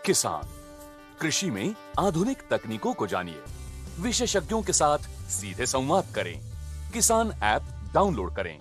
किसान कृषि में आधुनिक तकनीकों को जानिए, विशेषज्ञों के साथ सीधे संवाद करें। किसान ऐप डाउनलोड करें।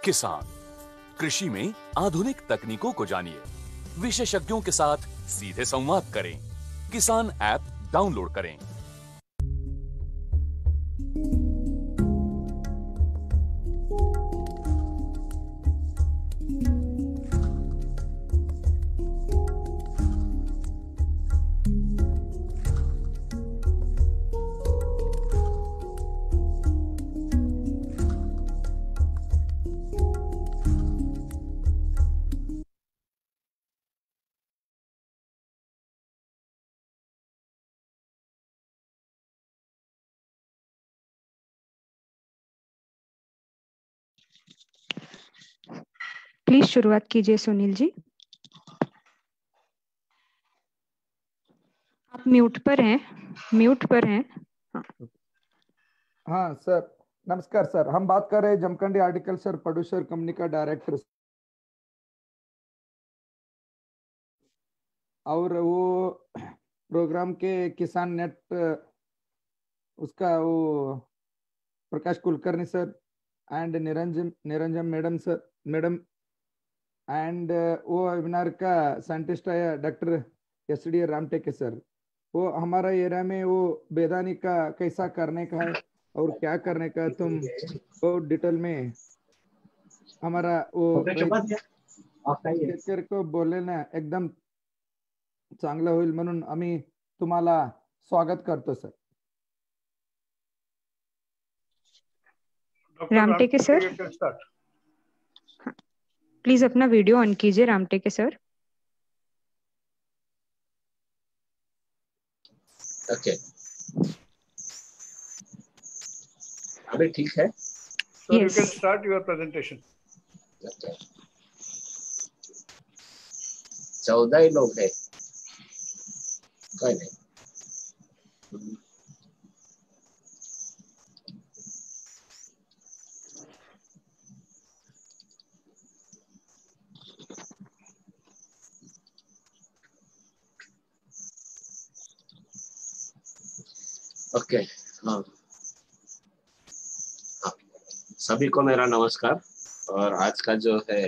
किसान कृषि में आधुनिक तकनीकों को जानिए, विशेषज्ञों के साथ सीधे संवाद करें। किसान ऐप डाउनलोड करें। प्लीज शुरुआत कीजिए सुनील जी। आप म्यूट पर हैं। हाँ सर, नमस्कार सर। हम बात कर रहे हैं जमखंडी आर्टिकल्चर प्रोड्यूसर कंपनी का डायरेक्टर, और वो प्रोग्राम के किसान नेट उसका वो Prakash Kulkarni sir and Niranjan madam and वो वेबिनार का साइंटिस्ट है डॉक्टर SD रामटेके सर। वो हमारा एरिया में वो बेदानी का कैसा करने का है और क्या करने का तुम वो डिटेल में हमारा वो को बोलले ना एकदम चांगलं होईल म्हणून आम्ही तुम्हाला स्वागत करतो सर। रामटेके सर, प्लीज अपना वीडियो ऑन कीजिए रामटेके सर। ओके, अभी ठीक है। So you can start your presentation. 14 ही लोग हैं, कोई नहीं। ओके, हाँ, सभी को मेरा नमस्कार। और आज का जो है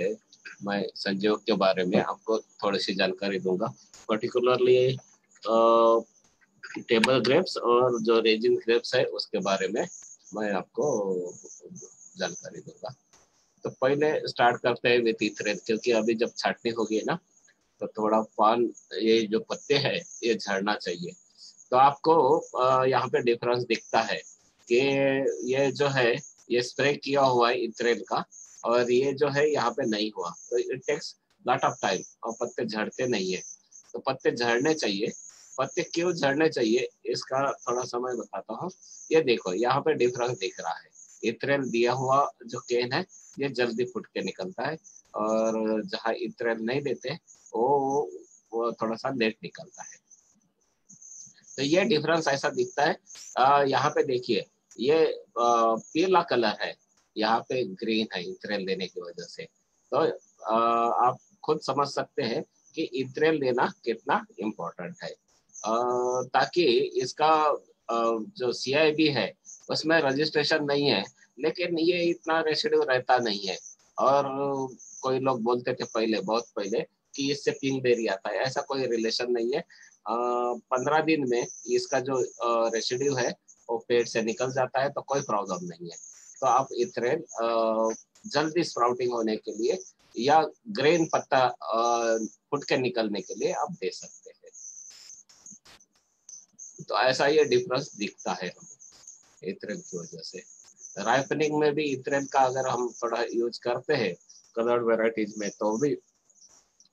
मैं संजीवक के बारे में आपको थोड़ी सी जानकारी दूंगा, पर्टिकुलरली टेबल ग्रेप्स और जो रेजिन ग्रेप्स है उसके बारे में मैं आपको जानकारी दूंगा। तो पहले स्टार्ट करते हैं विथ इथरेन, क्योंकि अभी जब छाटनी होगी ना तो थोड़ा पान, ये जो पत्ते हैं ये झड़ना चाहिए। तो आपको यहाँ पे डिफरेंस दिखता है कि ये जो है ये स्प्रे किया हुआ है इथरेन का, और ये जो है यहाँ पे नहीं हुआ। तो it takes lot of time और पत्ते झड़ते नहीं है। तो पत्ते झड़ने चाहिए। पत्ते क्यों झड़ने चाहिए इसका थोड़ा सा मैं बताता हूँ। ये देखो यहाँ पे डिफरेंस दिख रहा है। इथरेन दिया हुआ जो केन है ये जल्दी फुट के निकलता है, और जहाँ इथरेन नहीं देते वो थोड़ा सा लेट निकलता है। तो ये डिफरेंस ऐसा दिखता है। यहाँ पे देखिए ये पीला कलर है, यहाँ पे ग्रीन है इथरेन देने की वजह से। तो आप खुद समझ सकते हैं कि इथ्रेल लेना कितना इम्पोर्टेंट है, ताकि इसका जो CIB है उसमें रजिस्ट्रेशन नहीं है, लेकिन ये इतना रेसिड्यू रहता नहीं है। और कोई लोग बोलते थे पहले, बहुत पहले, कि इससे पिंकबेरी आता है, ऐसा कोई रिलेशन नहीं है। 15 दिन में इसका जो रेसिड्यू है वो पेड़ से निकल जाता है, तो कोई प्रॉब्लम नहीं है। तो आप इथ्रेल जल्दी स्प्राउटिंग होने के लिए या ग्रेन पत्ता फुट के निकलने के लिए आप दे सकते हैं। तो ऐसा ये डिफरेंस दिखता है हमें इथ्रेल की वजह से। राइपनिंग में भी इथ्रेल का अगर हम थोड़ा यूज करते हैं कलर्ड वेराइटीज में, तो भी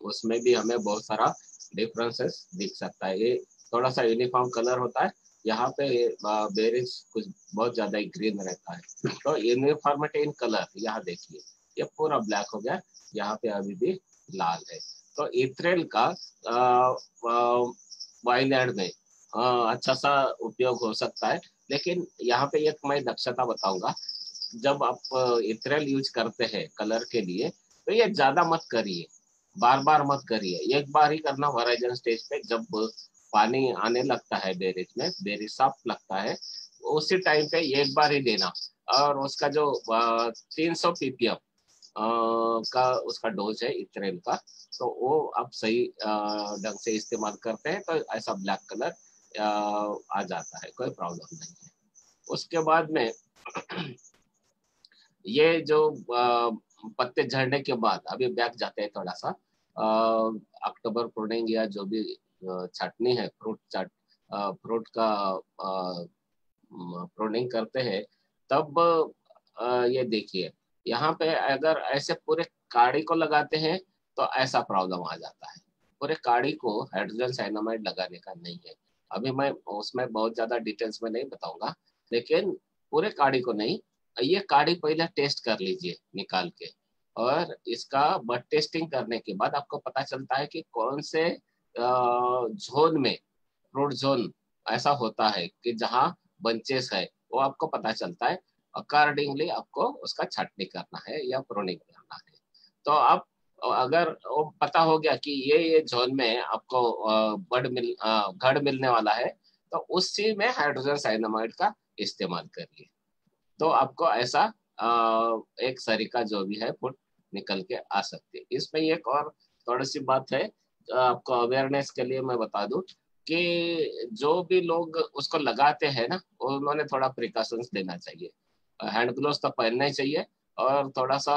उसमें भी हमें बहुत सारा डिफरेंसेस दिख सकता है। ये थोड़ा सा यूनिफॉर्म कलर होता है, यहाँ पे बेरीज कुछ बहुत ज्यादा ग्रीन रहता है। तो यूनिफॉर्मिटी इन कलर, यहाँ देखिए ये पूरा ब्लैक हो गया, यहाँ पे अभी भी लाल है। तो इथ्रेल का वाइनयार्ड में अच्छा सा उपयोग हो सकता है। लेकिन यहाँ पे एक मैं दक्षता बताऊंगा, जब आप इथ्रेल यूज करते हैं कलर के लिए, तो ये ज्यादा मत करिए, बार बार मत करिए, एक बार ही करना। वराइजन स्टेज पे जब पानी आने लगता है बेरीज में, बेरीज साफ लगता है, उसी टाइम पे एक बार ही देना। और उसका जो 300 ppm का उसका डोज है इथ्रेल का, तो वो आप सही ढंग से इस्तेमाल करते हैं तो ऐसा ब्लैक कलर आ जाता है, कोई प्रॉब्लम नहीं है। उसके बाद में ये जो पत्ते झड़ने के बाद अभी बैक जाते हैं थोड़ा सा, अक्टूबर प्रूनिंग या जो भी छाटनी है, फ्रूट का प्रूनिंग करते हैं, तब ये देखिए यहाँ पे अगर ऐसे पूरे काड़ी को लगाते हैं तो ऐसा प्रॉब्लम आ जाता है। पूरे काड़ी को हाइड्रोजन साइनामाइड लगाने का नहीं है। अभी मैं उसमें बहुत ज्यादा डिटेल्स में नहीं बताऊंगा, लेकिन पूरे काड़ी को नहीं, ये काड़ी पहले टेस्ट कर लीजिए निकाल के, और इसका बट टेस्टिंग करने के बाद आपको पता चलता है कि कौन से जोन में, फ्रूट जोन ऐसा होता है कि जहाँ बंचेस है, वो आपको पता चलता है। अकॉर्डिंगली आपको उसका छाटनी करना है या प्रूनिंग करना है। तो आप अगर वो पता हो गया कि ये जोन में आपको घड़ मिलने वाला है, तो उसी में हाइड्रोजन साइनामाइड का इस्तेमाल करिए, तो आपको ऐसा एक सरीका जो भी है फुट निकल के आ सकती है। इसमें एक और थोड़ी सी बात है, आपको अवेयरनेस के लिए मैं बता दूं कि जो भी लोग उसको लगाते हैं ना, उन्होंने थोड़ा प्रिकॉशंस लेना चाहिए। हैंड ग्लोव्स तो पहनना ही चाहिए, और थोड़ा सा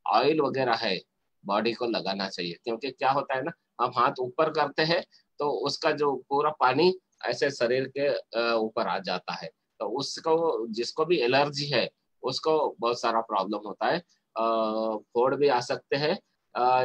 ऑयल वगैरह है बॉडी को लगाना चाहिए, क्योंकि क्या होता है ना, हम हाथ ऊपर करते हैं तो उसका जो पूरा पानी ऐसे शरीर के ऊपर आ जाता है, तो उसको, जिसको भी एलर्जी है उसको बहुत सारा प्रॉब्लम होता है, फोड़ भी आ सकते हैं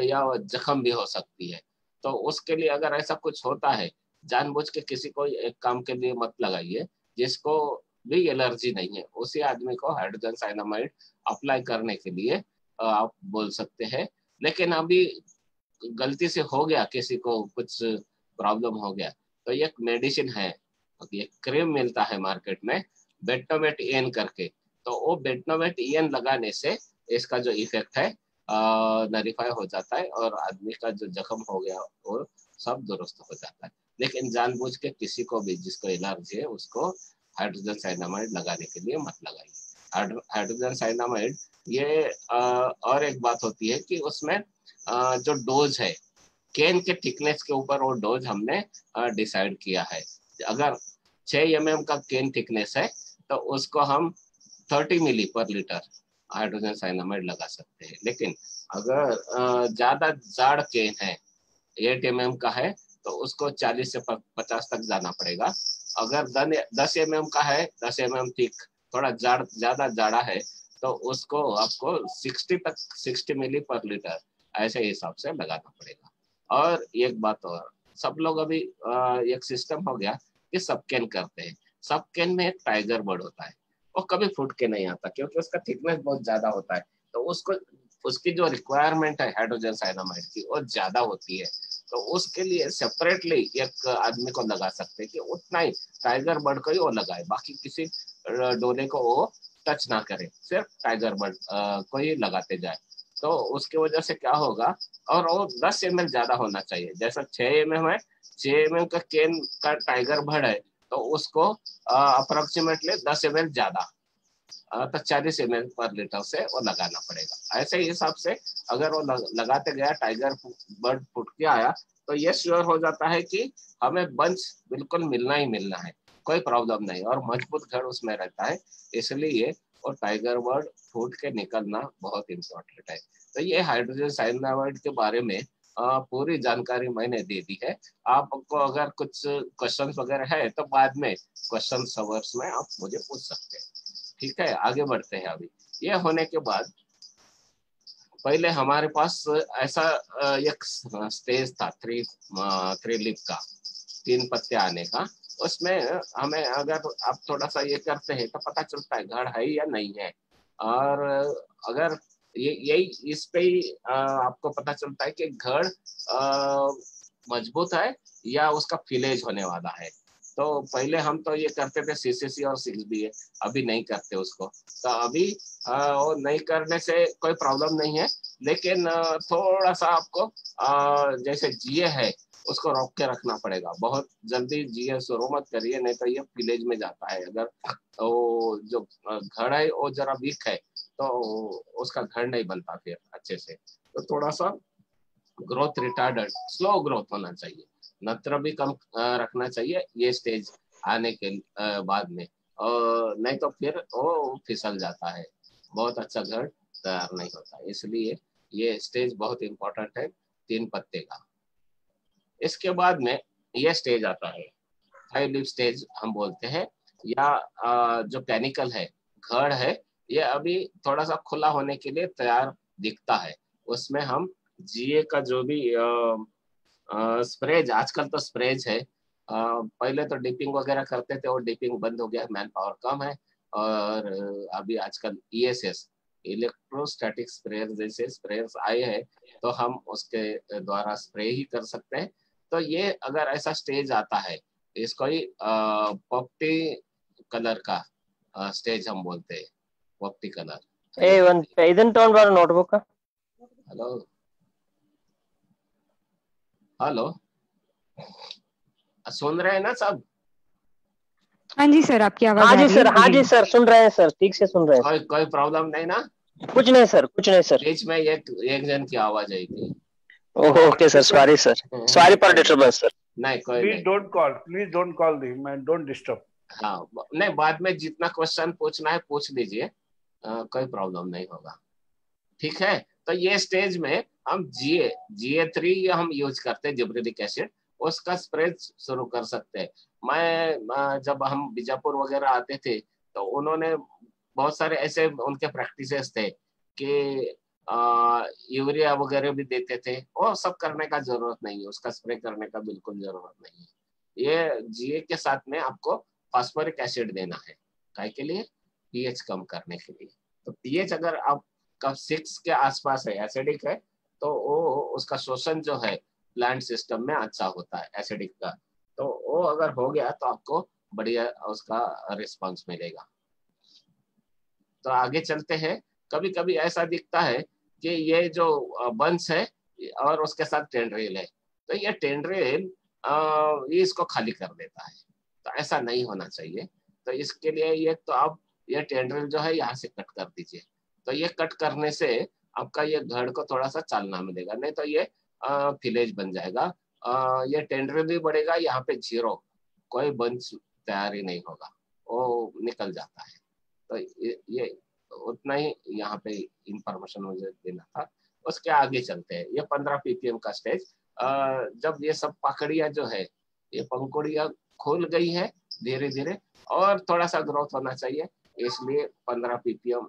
या जख्म भी हो सकती है। तो उसके लिए अगर ऐसा कुछ होता है, जानबूझ के किसी को एक काम के लिए मत लगाइए जिसको भी एलर्जी नहीं है। उसी आदमी को हाइड्रोजन साइनामाइड अप्लाई करने के लिए आप बोल सकते हैं। लेकिन अभी गलती से हो गया, किसी को कुछ प्रॉब्लम हो गया, तो एक मेडिसिन है, एक क्रीम मिलता है मार्केट में, बेटनोवेट EN करके, तो वो बेटनोवेट EN लगाने से इसका जो इफेक्ट है नरीफाई हो जाता है, और आदमी का जो जख्म हो गया वो सब दुरुस्त हो जाता है। लेकिन जानबूझ के किसी को भी जिसको एलर्जी है उसको हाइड्रोजन साइनामाइड लगाने के लिए मत लगाइए। हाइड्रोजन साइनामाइड ये और एक बात होती है कि उसमें जो डोज है, कैन के थिकनेस के ऊपर वो डोज हमने डिसाइड किया है। अगर 6 mm का कैन थिकनेस है तो उसको हम 30 मिली पर लीटर हाइड्रोजन साइनामाइड लगा सकते हैं। लेकिन अगर ज्यादा जाड़ कैन है, 8 mm का है, तो उसको 40 से 50 तक जाना पड़ेगा। अगर 10 mm का है, 10 mm थिक, थोड़ा ज्यादा जाड़ा है, तो उसको आपको 60 मिली पर लीटर ऐसे हिसाब से लगाना पड़ेगा। और एक बात और, सब लोग अभी एक सिस्टम हो गया कि सब कैन करते हैं। सब कैन में एक टाइगर बर्ड होता है, वो कभी फूट के नहीं आता क्योंकि उसका थिकनेस बहुत ज्यादा होता है, तो उसको, उसकी जो रिक्वायरमेंट है हाइड्रोजन साइनामाइड की वो ज्यादा होती है। तो उसके लिए सेपरेटली एक आदमी को लगा सकते हैं कि उतना ही टाइगर बर्ड को ही वो लगाए, बाकी किसी डोले को वो टच ना करे, सिर्फ टाइगर बर्ड को ही लगाते जाए। तो उसकी वजह से क्या होगा, और वो 10 ml ज्यादा होना चाहिए। जैसा 6 ml है, 6 ml का कैन का टाइगर बर्ड है, तो उसको अप्रोक्सीमेटली 10 ml ज्यादा, तो 40 ml पर लीटर से वो लगाना पड़ेगा। ऐसे ही हिसाब से अगर वो लगाते गया, टाइगर बर्ड फुट के आया, तो ये श्योर हो जाता है कि हमें बंच बिल्कुल मिलना ही मिलना है, कोई प्रॉब्लम नहीं, और मजबूत घर उसमें रहता है। इसलिए और टाइगर बर्ड फूट के निकलना बहुत इम्पोर्टेंट है। तो ये हाइड्रोजन साइनाइड के बारे में पूरी जानकारी मैंने दे दी है। आपको अगर कुछ क्वेश्चन वगैरह है तो बाद में क्वेश्चन आवर्स में आप मुझे पूछ सकते हैं। ठीक है, आगे बढ़ते हैं। अभी ये होने के बाद पहले हमारे पास ऐसा एक स्टेज था, थ्री लिप का, 3 पत्ते आने का। उसमें हमें अगर आप थोड़ा सा ये करते हैं तो पता चलता है घड़ है या नहीं है। और अगर यही इस पे ही आपको पता चलता है कि घड़ मजबूत है या उसका फिलेज होने वाला है। तो पहले हम तो ये करते थे सीसीसी और 6BA, अभी नहीं करते उसको। तो अभी वो नहीं करने से कोई प्रॉब्लम नहीं है, लेकिन थोड़ा सा आपको जैसे जीए है उसको रोक के रखना पड़ेगा। बहुत जल्दी जीए शुरू मत करिए, नहीं तो ये विलेज में जाता है। अगर वो जो घर है वो जरा वीक है तो उसका घर नहीं बनता फिर अच्छे से। तो थोड़ा सा ग्रोथ रिटार्डेड, स्लो ग्रोथ होना चाहिए, नत्र भी कम रखना चाहिए ये स्टेज आने के बाद में, और नहीं तो फिर वो फिसल जाता है, बहुत अच्छा घर तैयार नहीं होता। इसलिए ये स्टेज बहुत इंपॉर्टेंट है 3 पत्ते का। इसके बाद में ये स्टेज आता है 5 लीफ स्टेज हम बोलते हैं, या जो कैनिकल है, घड़ है, ये अभी थोड़ा सा खुला होने के लिए तैयार दिखता है। उसमें हम जीए का जो भी स्प्रेज, आजकल तो स्प्रेज है, पहले तो डिपिंग वगैरह करते थे और डिपिंग बंद हो गया, मैन पावर कम है। और अभी आजकल ESS, इलेक्ट्रोस्टैटिक स्प्रेयर जैसे स्प्रेयर्स आए हैं, तो हम उसके द्वारा स्प्रे ही कर सकते हैं। तो ये अगर ऐसा स्टेज आता है, इसको ही पॉप्टी कलर का स्टेज हम बोलते हैं, पॉप्टी कलर। इदन टोन बार नोटबुक का हेलो हेलो, सुन रहे हैं ना सब? हाँ जी सर, आपकी आवाज हाँ आ जी रही सर, है, हाँ जी बोलिए। सर, सुन रहे हैं सर, ठीक से सुन रहे हैं। कोई प्रॉब्लम नहीं ना? कुछ नहीं सर, कुछ नहीं सर। बीच में एक जन की आवाज आई थी। Okay sir, sorry sir, sorry for disturbance sir. नहीं कोई नहीं। Please don't call the man, don't disturb. हाँ नहीं, बाद में जितना क्वेश्चन पूछना है पूछ लीजिए, कोई प्रॉब्लम नहीं होगा। ठीक है, तो ये स्टेज में हम GA3 हम यूज करते हैं, जिब्रेलिक एसिड, उसका स्प्रे शुरू कर सकते हैं। मैं जब हम बीजापुर वगैरह आते थे तो उन्होंने बहुत सारे ऐसे उनके प्रैक्टिसेस थे कि यूरिया वगैरह भी देते थे। वो सब करने का जरूरत नहीं है, उसका स्प्रे करने का बिल्कुल जरूरत नहीं है। ये GA के साथ में आपको फास्फोरिक एसिड देना है, काय के लिए? pH कम करने के लिए। तो pH अगर आप का 6 के आसपास है, एसिडिक है, तो वो उसका शोषण जो है प्लांट सिस्टम में अच्छा होता है एसिडिक का। तो वो अगर हो गया तो आपको बढ़िया उसका रिस्पांस मिलेगा। तो आगे चलते हैं। कभी कभी ऐसा दिखता है कि ये जो बंस है और उसके साथ टेंड्रिल है, तो ये टेंड्रिल ये इसको खाली कर देता है। तो ऐसा नहीं होना चाहिए। तो इसके लिए ये तो आप ये टेंड्रिल जो है यहाँ से कट कर दीजिए। तो ये कट करने से आपका ये घड़ को थोड़ा सा चालना मिलेगा, नहीं तो ये फिलेज बन जाएगा। ये टेंड्रिल भी बढ़ेगा, यहाँ पे जीरो, कोई बंच तैयार ही नहीं होगा, वो निकल जाता है। तो ये उतना ही यहाँ पे इंफॉर्मेशन मुझे देना था। उसके आगे चलते हैं। ये 15 ppm का स्टेज, जब ये सब पाकड़ियाँ जो है, ये पंखुड़ियाँ खुल गई है धीरे धीरे और थोड़ा सा ग्रोथ होना चाहिए, इसलिए 15 ppm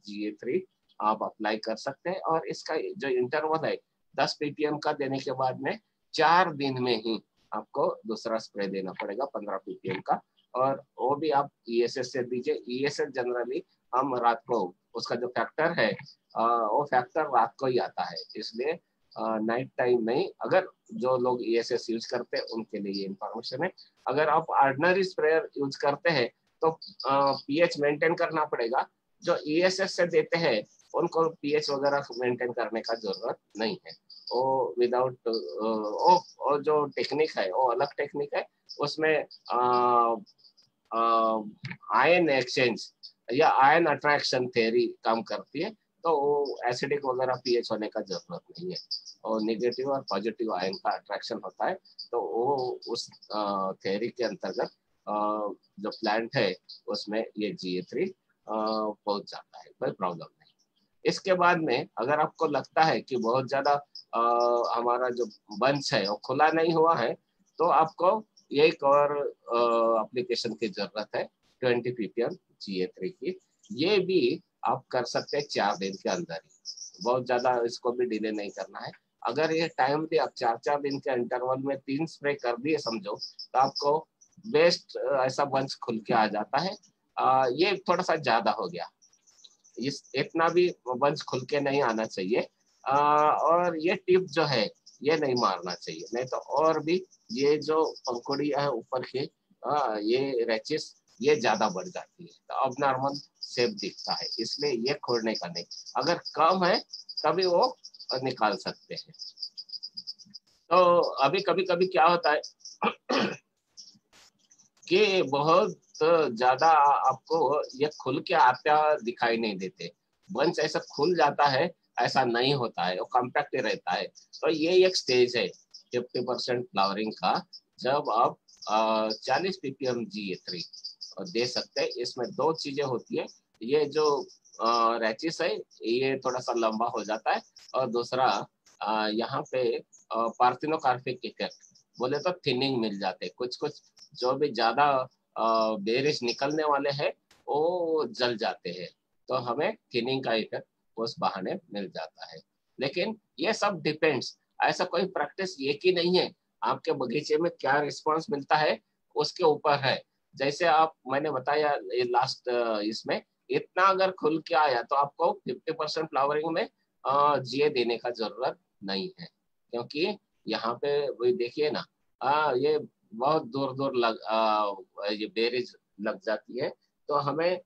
GA3 आप अप्लाई कर सकते हैं। और इसका जो इंटरवल है 10 ppm का देने के बाद में 4 दिन में ही आपको दूसरा स्प्रे देना पड़ेगा 15 ppm का। और वो भी आप ESS से दीजिए। ESS जनरली हम रात को, उसका जो फैक्टर है वो फैक्टर रात को ही आता है, इसलिए नाइट टाइम नहीं। अगर जो लोग ESS यूज करते हैं उनके लिए ये इंफॉर्मेशन है। अगर आप ऑर्डिनरी स्प्रेयर यूज करते हैं तो pH मेंटेन करना पड़ेगा। जो ESS से देते हैं उनको पीएच वगैरह मेंटेन करने का जरूरत नहीं है। वो विदाउट वो जो टेक्निक है वो अलग टेक्निक है, उसमें आयन एक्सचेंज या आयन अट्रैक्शन थ्योरी काम करती है, तो वो एसिडिक वगैरह पीएच होने का जरूरत नहीं है। और नेगेटिव और पॉजिटिव आयन का अट्रैक्शन होता है, तो वो उस थ्योरी के अंतर्गत जो प्लांट है उसमें ये Ga3 पहुंच जाता है, कोई प्रॉब्लम नहीं। इसके बाद में अगर आपको लगता है कि बहुत ज्यादा हमारा जो बंच है वो खुला नहीं हुआ है, तो आपको एक और एप्लीकेशन की जरूरत है 20 ppm Ga3 की। ये भी आप कर सकते हैं 4 दिन के अंदर ही, बहुत ज्यादा इसको भी डिले नहीं करना है। अगर ये टाइम भी आप 4-4 दिन के इंटरवल में 3 स्प्रे कर दिए समझो, तो आपको बेस्ट ऐसा बंच खुल के आ जाता है। ये थोड़ा सा ज्यादा हो गया, इस इतना भी बंच खुल के नहीं आना चाहिए। और ये टिप जो है ये नहीं मारना चाहिए, नहीं तो और भी ये जो पंखुड़ी है ऊपर की ये रैचेस ये ज्यादा बढ़ जाती है, तो अब नॉर्मल शेप दिखता है, इसलिए ये खोलने का नहीं। अगर कम है तभी वो निकाल सकते हैं। तो अभी कभी कभी क्या होता है कि बहुत ज्यादा आपको ये खुल के आता दिखाई नहीं देते, बंच ऐसा खुल जाता है ऐसा नहीं होता है, वो कॉम्पैक्ट ही रहता है। तो ये एक स्टेज है 50% फ्लावरिंग का, जब आप 40 ppm Ga3 दे सकते हैं। इसमें 2 चीजें होती है, ये जो रैचिस है ये थोड़ा सा लंबा हो जाता है, और दूसरा यहाँ पे पार्थिनोकार्पिक इफेक्ट बोले तो थिनिंग मिल जाते हैं। कुछ कुछ जो भी ज्यादा बेरिश निकलने वाले हैं वो जल जाते हैं, तो हमें थिनिंग का इफेक्ट उस बहाने मिल जाता है। लेकिन ये सब डिपेंड्स, ऐसा कोई प्रैक्टिस एक ही नहीं है, आपके बगीचे में क्या रिस्पांस मिलता है उसके ऊपर है। जैसे आप मैंने बताया लास्ट इसमें इतना अगर खुल के आया तो आपको 50% फ्लावरिंग में जीए देने का जरूरत नहीं है, क्योंकि यहाँ पे वही देखिए ना, ये बहुत दूर दूर ये बेरीज लग जाती है, तो हमें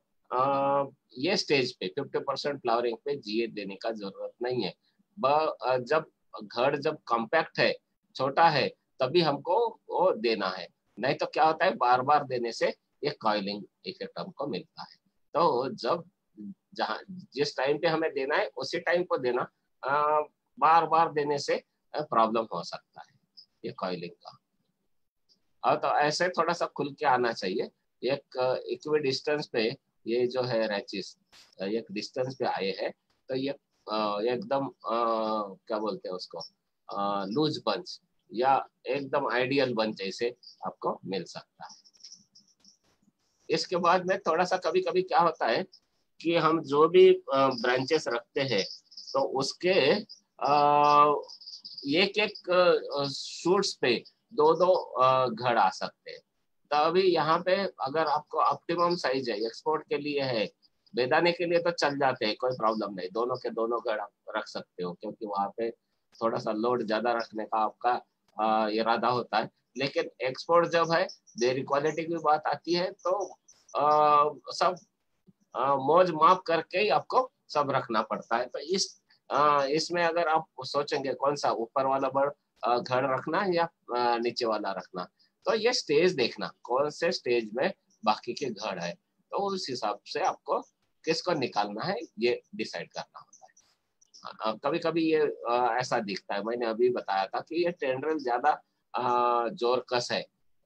ये स्टेज पे 50% फ्लावरिंग पे जीए देने का जरूरत नहीं है। जब घर जब कॉम्पैक्ट है, छोटा है, तभी हमको वो देना है, नहीं तो क्या होता है बार बार देने से एक कॉइलिंग इफेक्ट हमको मिलता है। तो जब जहाँ जिस टाइम पे हमें देना है उसी टाइम को देना, बार बार देने से प्रॉब्लम हो सकता है ये कॉइलिंग का। और तो ऐसे थोड़ा सा खुल के आना चाहिए, एक इक्वी डिस्टेंस पे ये जो है रैचिस एक डिस्टेंस पे आए हैं, तो ये एकदम क्या बोलते हैं उसको लूज बंच या एकदम आइडियल बंच जैसे आपको मिल सकता है। इसके बाद में थोड़ा सा कभी कभी क्या होता है कि हम जो भी ब्रांचेस रखते हैं तो उसके एक एक शूट्स पे 2-2 घड़ आ सकते हैं। तो अभी यहाँ पे अगर आपको ऑप्टिमम साइज है, एक्सपोर्ट के लिए है, बेदाने के लिए तो चल जाते हैं, कोई प्रॉब्लम नहीं, दोनों के दोनों घड़ आप रख सकते हो, क्योंकि वहाँ पे थोड़ा सा लोड ज्यादा रखने का आपका इरादा होता है। लेकिन एक्सपोर्ट जब है, देरी क्वालिटी की बात आती है, तो सब मौज माप करके ही आपको सब रखना पड़ता है। तो इसमें अगर आप सोचेंगे कौन सा ऊपर वाला बड़ घर रखना है या नीचे वाला रखना, तो ये स्टेज देखना कौन से स्टेज में बाकी के घर है, तो उस हिसाब से आपको किसको निकालना है ये डिसाइड करना होता है। कभी कभी ये ऐसा दिखता है, मैंने अभी बताया था कि ये टेंड्रिल ज्यादा जोर कस है,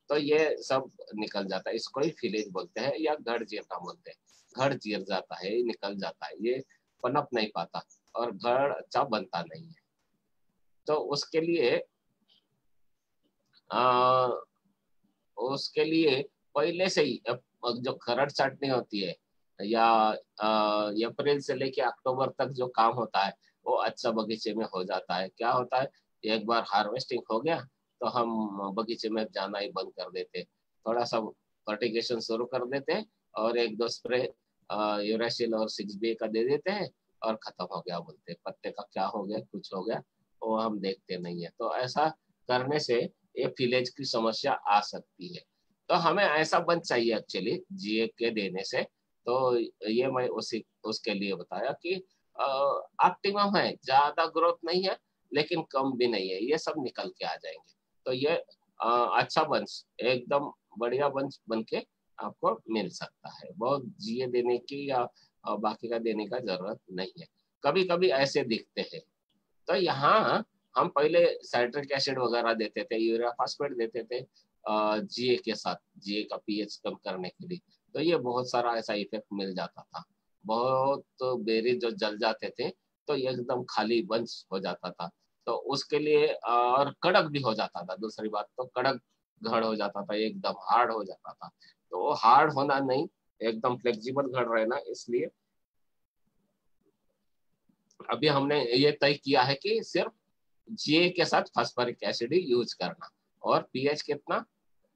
तो ये सब निकल जाता है, इसको ही फिलेज बोलते हैं या घर चीरना बोलते हैं। घर चीर जाता है, निकल जाता है, ये पनप नहीं पाता और घर अच्छा बनता नहीं है। तो उसके लिए पहले से ही जो खरड़ छाटनी होती है या अप्रैल से लेके अक्टूबर तक जो काम होता है वो अच्छा बगीचे में हो जाता है। क्या होता है, एक बार हार्वेस्टिंग हो गया तो हम बगीचे में जाना ही बंद कर देते, थोड़ा सा फर्टिगेशन शुरू कर देते हैं और 1-2 स्प्रे यूरासिल और 6BA का दे देते हैं और खत्म हो गया बोलते हैं। पत्ते का क्या हो गया, कुछ हो गया, वो हम देखते नहीं है। तो ऐसा करने से एक फिलेज की समस्या आ सकती है। तो हमें ऐसा बंच चाहिए एक्चुअली जीए के देने से। तो ये मैं उसके लिए बताया कि ऑप्टिमम है, ज्यादा ग्रोथ नहीं है लेकिन कम भी नहीं है, ये सब निकल के आ जाएंगे। तो ये अच्छा बंच, एकदम बढ़िया बंच बन के आपको मिल सकता है। बहुत जीए देने की या बाकी का देने का जरूरत नहीं है। कभी कभी ऐसे दिखते हैं। तो यहाँ हम पहले साइट्रिक एसिड वगैरह देते थे, यूरिया फास्फेट देते थे जीए के साथ, जीए का पीएच कम करने के लिए। तो ये बहुत सारा ऐसा इफेक्ट मिल जाता था, बहुत बेरीज जो जल जाते थे तो एकदम खाली बंच हो जाता था। तो उसके लिए और कड़क भी हो जाता था, दूसरी बात तो कड़क घड़ हो जाता था, एकदम हार्ड हो जाता था। तो हार्ड होना नहीं, एकदम फ्लेक्सिबल घड़ रहना। इसलिए अभी हमने ये तय किया है कि सिर्फ जीए के साथ फास्फोरिक एसिड ही यूज करना। और पीएच कितना,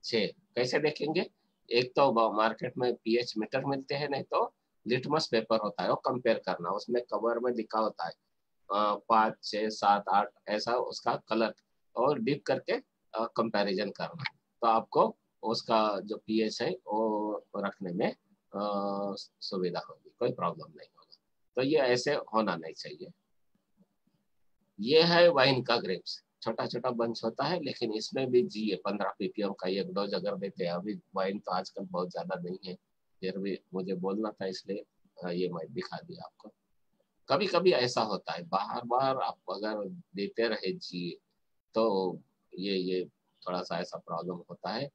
6। कैसे देखेंगे? एक तो मार्केट में पीएच मीटर मिलते हैं, नहीं तो लिटमस पेपर होता है, वो कंपेयर करना। उसमें कवर में लिखा होता है 5, 6, 7, 8 ऐसा उसका कलर, और डिप करके कंपैरिजन करना। तो आपको उसका जो पीएच है वो रखने में सुविधा होगी, कोई प्रॉब्लम नहीं होगा। तो ये ऐसे होना नहीं चाहिए। ये है वाइन का ग्रेप्स, छोटा छोटा बंच होता है, लेकिन इसमें भी जीए 15 पीपीएम का एक डोज अगर देते हैं। अभी वाइन तो आजकल बहुत ज्यादा नहीं है, फिर भी मुझे बोलना था इसलिए ये मैं दिखा दिया आपको। कभी कभी ऐसा होता है, बार बार आप अगर देते रहे जीए तो ये थोड़ा सा ऐसा प्रॉब्लम होता है।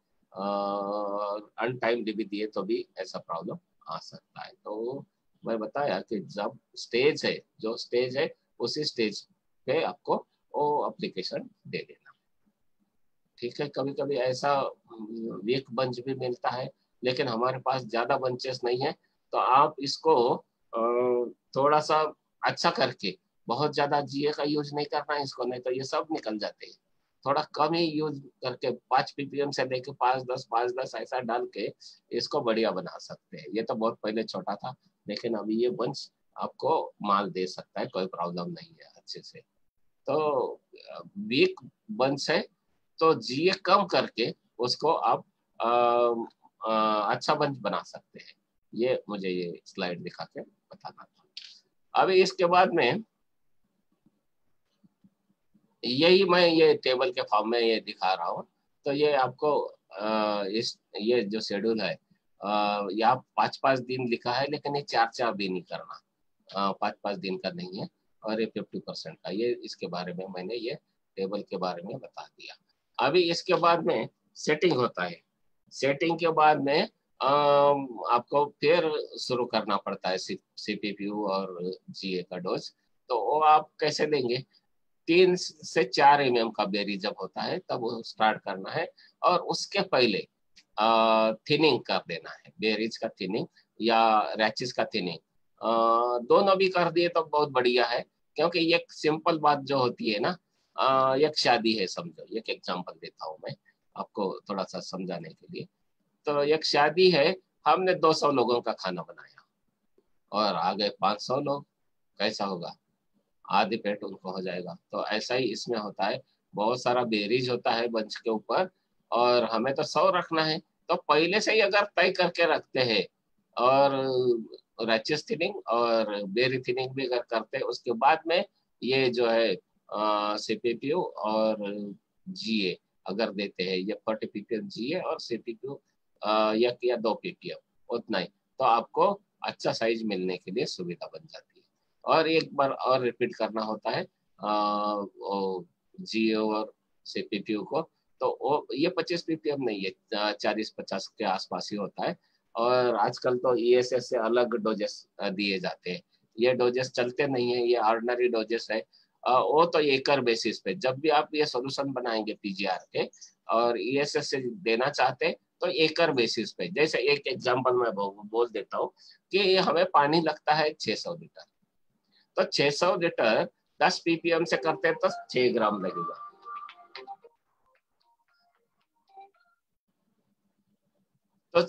अनटाइमली भी दिए तो भी ऐसा प्रॉब्लम आ सकता है। तो मैं बताया कि जब स्टेज है, जो स्टेज है उसी स्टेज पे आपको वो एप्लीकेशन दे देना। ठीक है, कभी कभी ऐसा वीक बंच भी मिलता है, लेकिन हमारे पास ज्यादा बंचेस नहीं है, तो आप इसको थोड़ा सा अच्छा करके, बहुत ज्यादा जीए का यूज नहीं करना है इसको, नहीं तो ये सब निकल जाते हैं। थोड़ा कम ही यूज करके 5 पीपीएम से लेके 5-10 ऐसा डाल के इसको बढ़िया बना सकते हैं। ये तो बहुत पहले छोटा था, लेकिन अभी ये बंच आपको माल दे सकता है, कोई प्रॉब्लम नहीं है अच्छे से। तो वीक बंच है तो जीए कम करके उसको आप अच्छा बंच बना सकते हैं। ये मुझे ये स्लाइड दिखा के बताना था। अभी इसके बाद में यही मैं ये टेबल के फॉर्म में ये दिखा रहा हूँ। तो ये आपको ये जो शेड्यूल है, यहाँ 5-5 दिन लिखा है, लेकिन ये 4-4 दिन ही करना, 5-5 दिन का नहीं है। और ये 50% का, ये इसके बारे में मैंने ये टेबल के बारे में बता दिया। अभी इसके बाद में सेटिंग होता है। सेटिंग के बाद में आपको फिर शुरू करना पड़ता है सीपीपीयू और जीए का डोज। तो वो आप कैसे देंगे? 3 से 4 mm का बेरी जब होता है तब वो स्टार्ट करना है, और उसके पहले थिनिंग कर देना है, बेरीज का थिनिंग या रैचेस का थिनिंग। दोनों भी कर दिए तो बहुत बढ़िया है, क्योंकि एक सिंपल बात जो होती है ना, एक शादी है, समझो, एक एग्जांपल देता हूँ मैं आपको थोड़ा सा समझाने के लिए। तो एक शादी है, हमने 200 लोगों का खाना बनाया और आ गए 500 लोग, कैसा होगा? आधी पेट उनको हो जाएगा। तो ऐसा ही इसमें होता है, बहुत सारा बेरीज होता है बंच के ऊपर, और हमें तो 100 रखना है। तो पहले से ही अगर तय करके रखते हैं, और रैचेस थिनिंग और बेरी थिनिंग भी अगर करते हैं, उसके बाद में ये जो है सीपीपीयू और जीए अगर देते हैं, ये 40 पीपीएम जीए और सीपीपीयू 1 या 2 पीपीएम उतना ही, तो आपको अच्छा साइज मिलने के लिए सुविधा बन जाती है। और एक बार और रिपीट करना होता है जीओ और सीपीपीयू को। तो वो ये 25 पीपीएम नहीं है, 40-50 के आसपास ही होता है। और आजकल तो ईएसएस से अलग डोजेस दिए जाते हैं। ये डोजेस चलते नहीं है, ये ऑर्डिनरी डोजेस है। वो तो एकड़ बेसिस पे, जब भी आप ये सॉल्यूशन बनाएंगे पीजीआर के और ईएसएस से देना चाहते हैं तो एकड़ बेसिस पे। जैसे एक एग्जांपल मैं बोल देता हूँ कि हमें पानी लगता है 600 लीटर, तो 600 लीटर 10 पीपीएम से करते हैं तो 6 ग्राम लगेगा। तो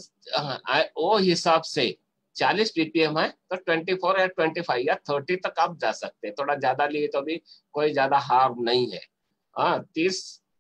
वो हिसाब से 40 पीपीएम है तो 24 या 25 या 30 तक आप जा सकते हैं। थोड़ा ज्यादा लिए तो भी कोई ज्यादा हार्म नहीं है। 30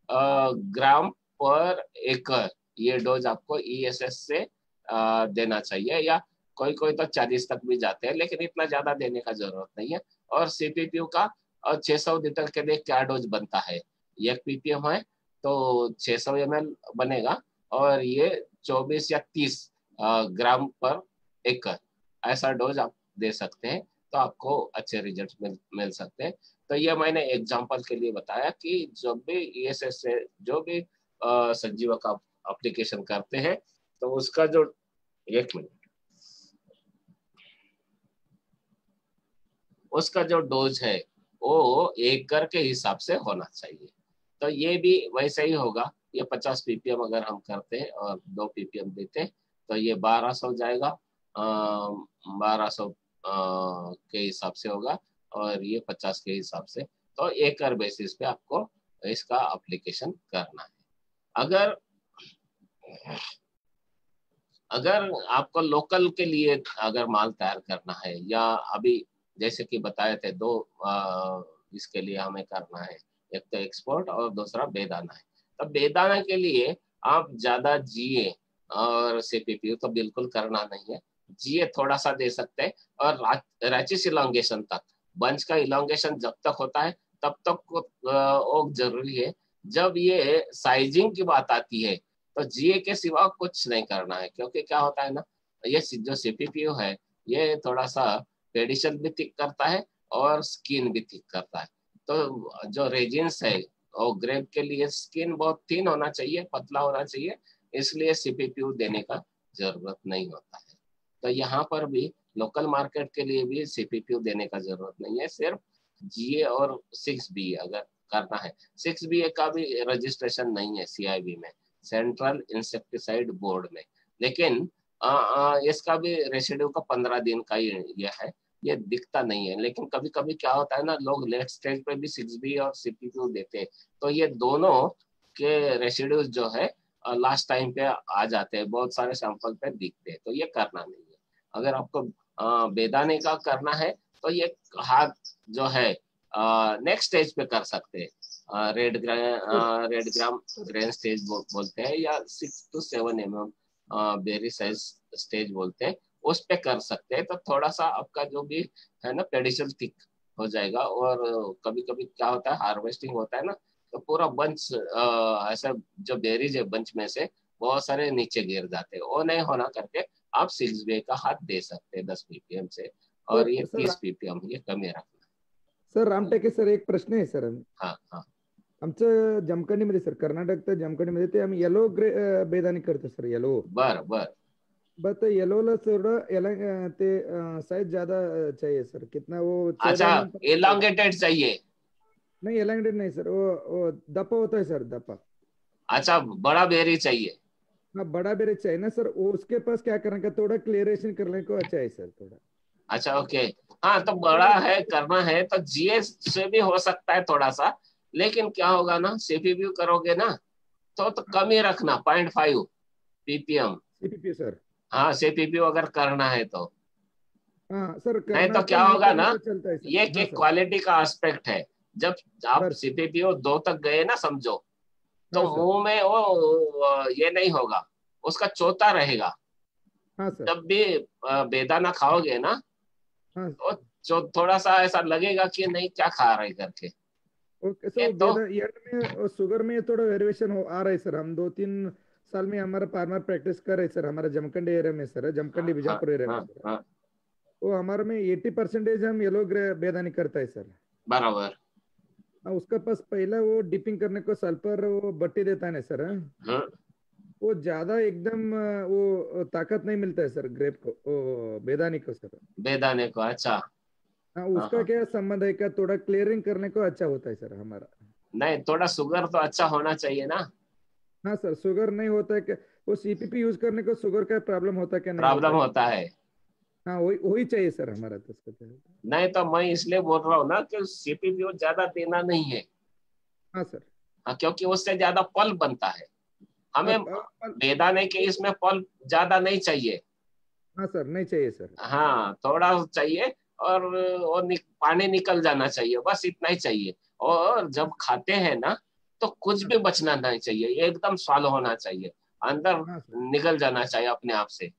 ग्राम पर एकड़ ये डोज आपको ईएसएस से देना चाहिए, या कोई कोई तो 40 तक भी जाते हैं, लेकिन इतना ज्यादा देने का जरूरत नहीं है। और सीपीपीयू का 600 लीटर के लिए क्या डोज बनता है, 1 पीपीएम है तो 600 ml बनेगा, और ये 24 या 30 ग्राम पर एकड़ ऐसा डोज आप दे सकते हैं, तो आपको अच्छे रिजल्ट मिल सकते हैं। तो ये मैंने एग्जांपल के लिए बताया कि जब भी ईएसएस से जो भी संजीवा का एप्लीकेशन करते हैं तो उसका जो 1 मिनट, उसका जो डोज है वो एकड़ के हिसाब से होना चाहिए। तो ये भी वैसे ही होगा, ये 50 पीपीएम अगर हम करते हैं और 2 पीपीएम देते हैं तो ये 1200 जाएगा, 1200 के हिसाब से होगा, और ये 50 के हिसाब से। तो एकड़ बेसिस पे आपको इसका एप्लीकेशन करना है। अगर आपको लोकल के लिए अगर माल तैयार करना है, या अभी जैसे कि बताए थे 2 इसके लिए हमें करना है, एक तो एक्सपोर्ट और दूसरा बेदाना है। तो बेदाना के लिए आप ज्यादा जीए और सीपीपीयू तो बिल्कुल करना नहीं है, जीए थोड़ा सा दे सकते हैं, और रैचिस इलांगेशन तक, बंच का इलांगेशन जब तक होता है तब तक वो जरूरी है। जब ये साइजिंग की बात आती है तो जीए के सिवा कुछ नहीं करना है, क्योंकि क्या होता है ना, ये जो सीपीपीयू है ये थोड़ा सा पेडिशन भी थिक करता है और स्किन भी थिक करता है। तो जो रेजिन्स है और ग्रेप के लिए स्किन बहुत थिन होना चाहिए, पतला होना चाहिए, इसलिए सीपीपीयू देने का जरूरत नहीं होता है। तो यहाँ पर भी लोकल मार्केट के लिए भी सीपीपीयू देने का जरूरत नहीं है, सिर्फ जीए और 6बी अगर करना है। 6बी का भी रजिस्ट्रेशन नहीं है सीआईबी में, सेंट्रल इंसेक्टिसाइड बोर्ड में, लेकिन इसका भी रेसिड्यू का 15 दिन का ये है, ये दिखता नहीं है। लेकिन कभी कभी क्या होता है ना, लोग लेट स्टेज पे भी 6बी और सीपीपीयू देते हैं, तो ये दोनों के रेसिड्यूज जो है लास्ट टाइम पे आ जाते हैं, बहुत सारे सैंपल पे दिखते हैं, तो ये करना नहीं है। अगर आपको बेदाने का करना है तो ये हाथ जो है नेक्स्ट स्टेज पे कर सकते हैं, रेड ग्राम ग्रेन स्टेज बोलते हैं, या 6 to 7 mm berry size stage बोलते हैं, उस पे कर सकते हैं। तो थोड़ा सा आपका जो भी है ना पेडिसल थिक हो जाएगा। और कभी कभी क्या होता है, हार्वेस्टिंग होता है ना, तो पूरा बंच ऐसा जो बेरीज है बंच में से बहुत सारे नीचे गिर जाते हैं, वो नहीं होना करके आप 6बी का हाथ दे सकते हैं 10 पीपीएम से, और ये 30 पीपीएम ये कमी रखना। सर रामटेके सर, एक प्रश्न आहे सर. हा आमचं जमखंडीमध्ये सर, कर्नाटक जमखंडीमध्ये ते आम्ही येलो बेदाणे करतो सर, येलो. बर बट येलोला थोड़ा ते साइज ज्यादा चाहिए सर, कितना वो? अच्छा, एलोंगेटेड चाहिए? नहीं एलोंगेटेड नहीं सर, वो दपा होता है सर, दपा. अच्छा, बड़ा बेरी चाहिए? हाँ बड़ा बेरी चाहिए ना सर, वो उसके पास क्या करने का, थोड़ा क्लियरेशन करने को अच्छा है सर थोड़ा. अच्छा ओके, हाँ तो बड़ा है करना है तो जीएस से भी हो सकता है थोड़ा सा, लेकिन क्या होगा ना, सीपीपीयू करोगे ना तो कम ही रखना, 0.5 पीपीएम सीपीपीयू सर. हाँ सीपीपीयू अगर करना है तो. हाँ सर, नहीं तो क्या होगा ना, ये हाँ, क्वालिटी का एस्पेक्ट है। जब आप सीपीपीयू 2 तक गए ना समझो, तो मुंह में वो ये नहीं होगा, उसका चौथा रहेगा. हाँ सर. जब भी बेदाना खाओगे ना, हाँ. तो थोड़ा सा ऐसा लगेगा कि नहीं क्या खा रहे करके. ओके सर, में शुगर में थोड़ा वेरिएशन आ रहा है सर. हम 2-3 साल में हमारा फार्मर प्रैक्टिस कर रहे हैं सर, हमारा जमखंडी एरिया में सर, जमखंडी बीजापुर एरिया में सर. वो हमारे में 80% हम येलो बेदानी करता है सर. बराबर. उसका पास पहला वो डिपिंग करने को सल्फर वो बट्टी देता है ना सर. वो ज्यादा एकदम वो ताकत नहीं मिलता है सर ग्रेप को, वो बेदानी को सर. बेदाने को, अच्छा. हाँ, उसका क्या संबंध है, क्या थोड़ा क्लियरिंग करने को अच्छा होता है सर हमारा? नहीं, थोड़ा शुगर तो अच्छा होना चाहिए ना. हाँ सर, शुगर नहीं होता है क्या वो सीपीपी यूज करने को, शुगर का प्रॉब्लम होता क्या? नहीं प्रॉब्लम होता है. हाँ वही चाहिए सर हमारा तो उसका. नहीं तो मैं इसलिए बोल रहा हूँ ना कि सीपीपी ज्यादा देना नहीं है. हाँ सर. हाँ, क्योंकि उससे ज्यादा पल्प बनता है. हमें बेदाने के इसमें पल्प ज्यादा नहीं चाहिए. हाँ सर, नहीं चाहिए सर. हाँ थोड़ा चाहिए, और वो पानी निकल जाना चाहिए, बस इतना ही चाहिए. और जब खाते हैं ना तो कुछ भी बचना नहीं चाहिए, एकदम स्वालो होना चाहिए, अंदर निकल जाना चाहिए अपने आप से.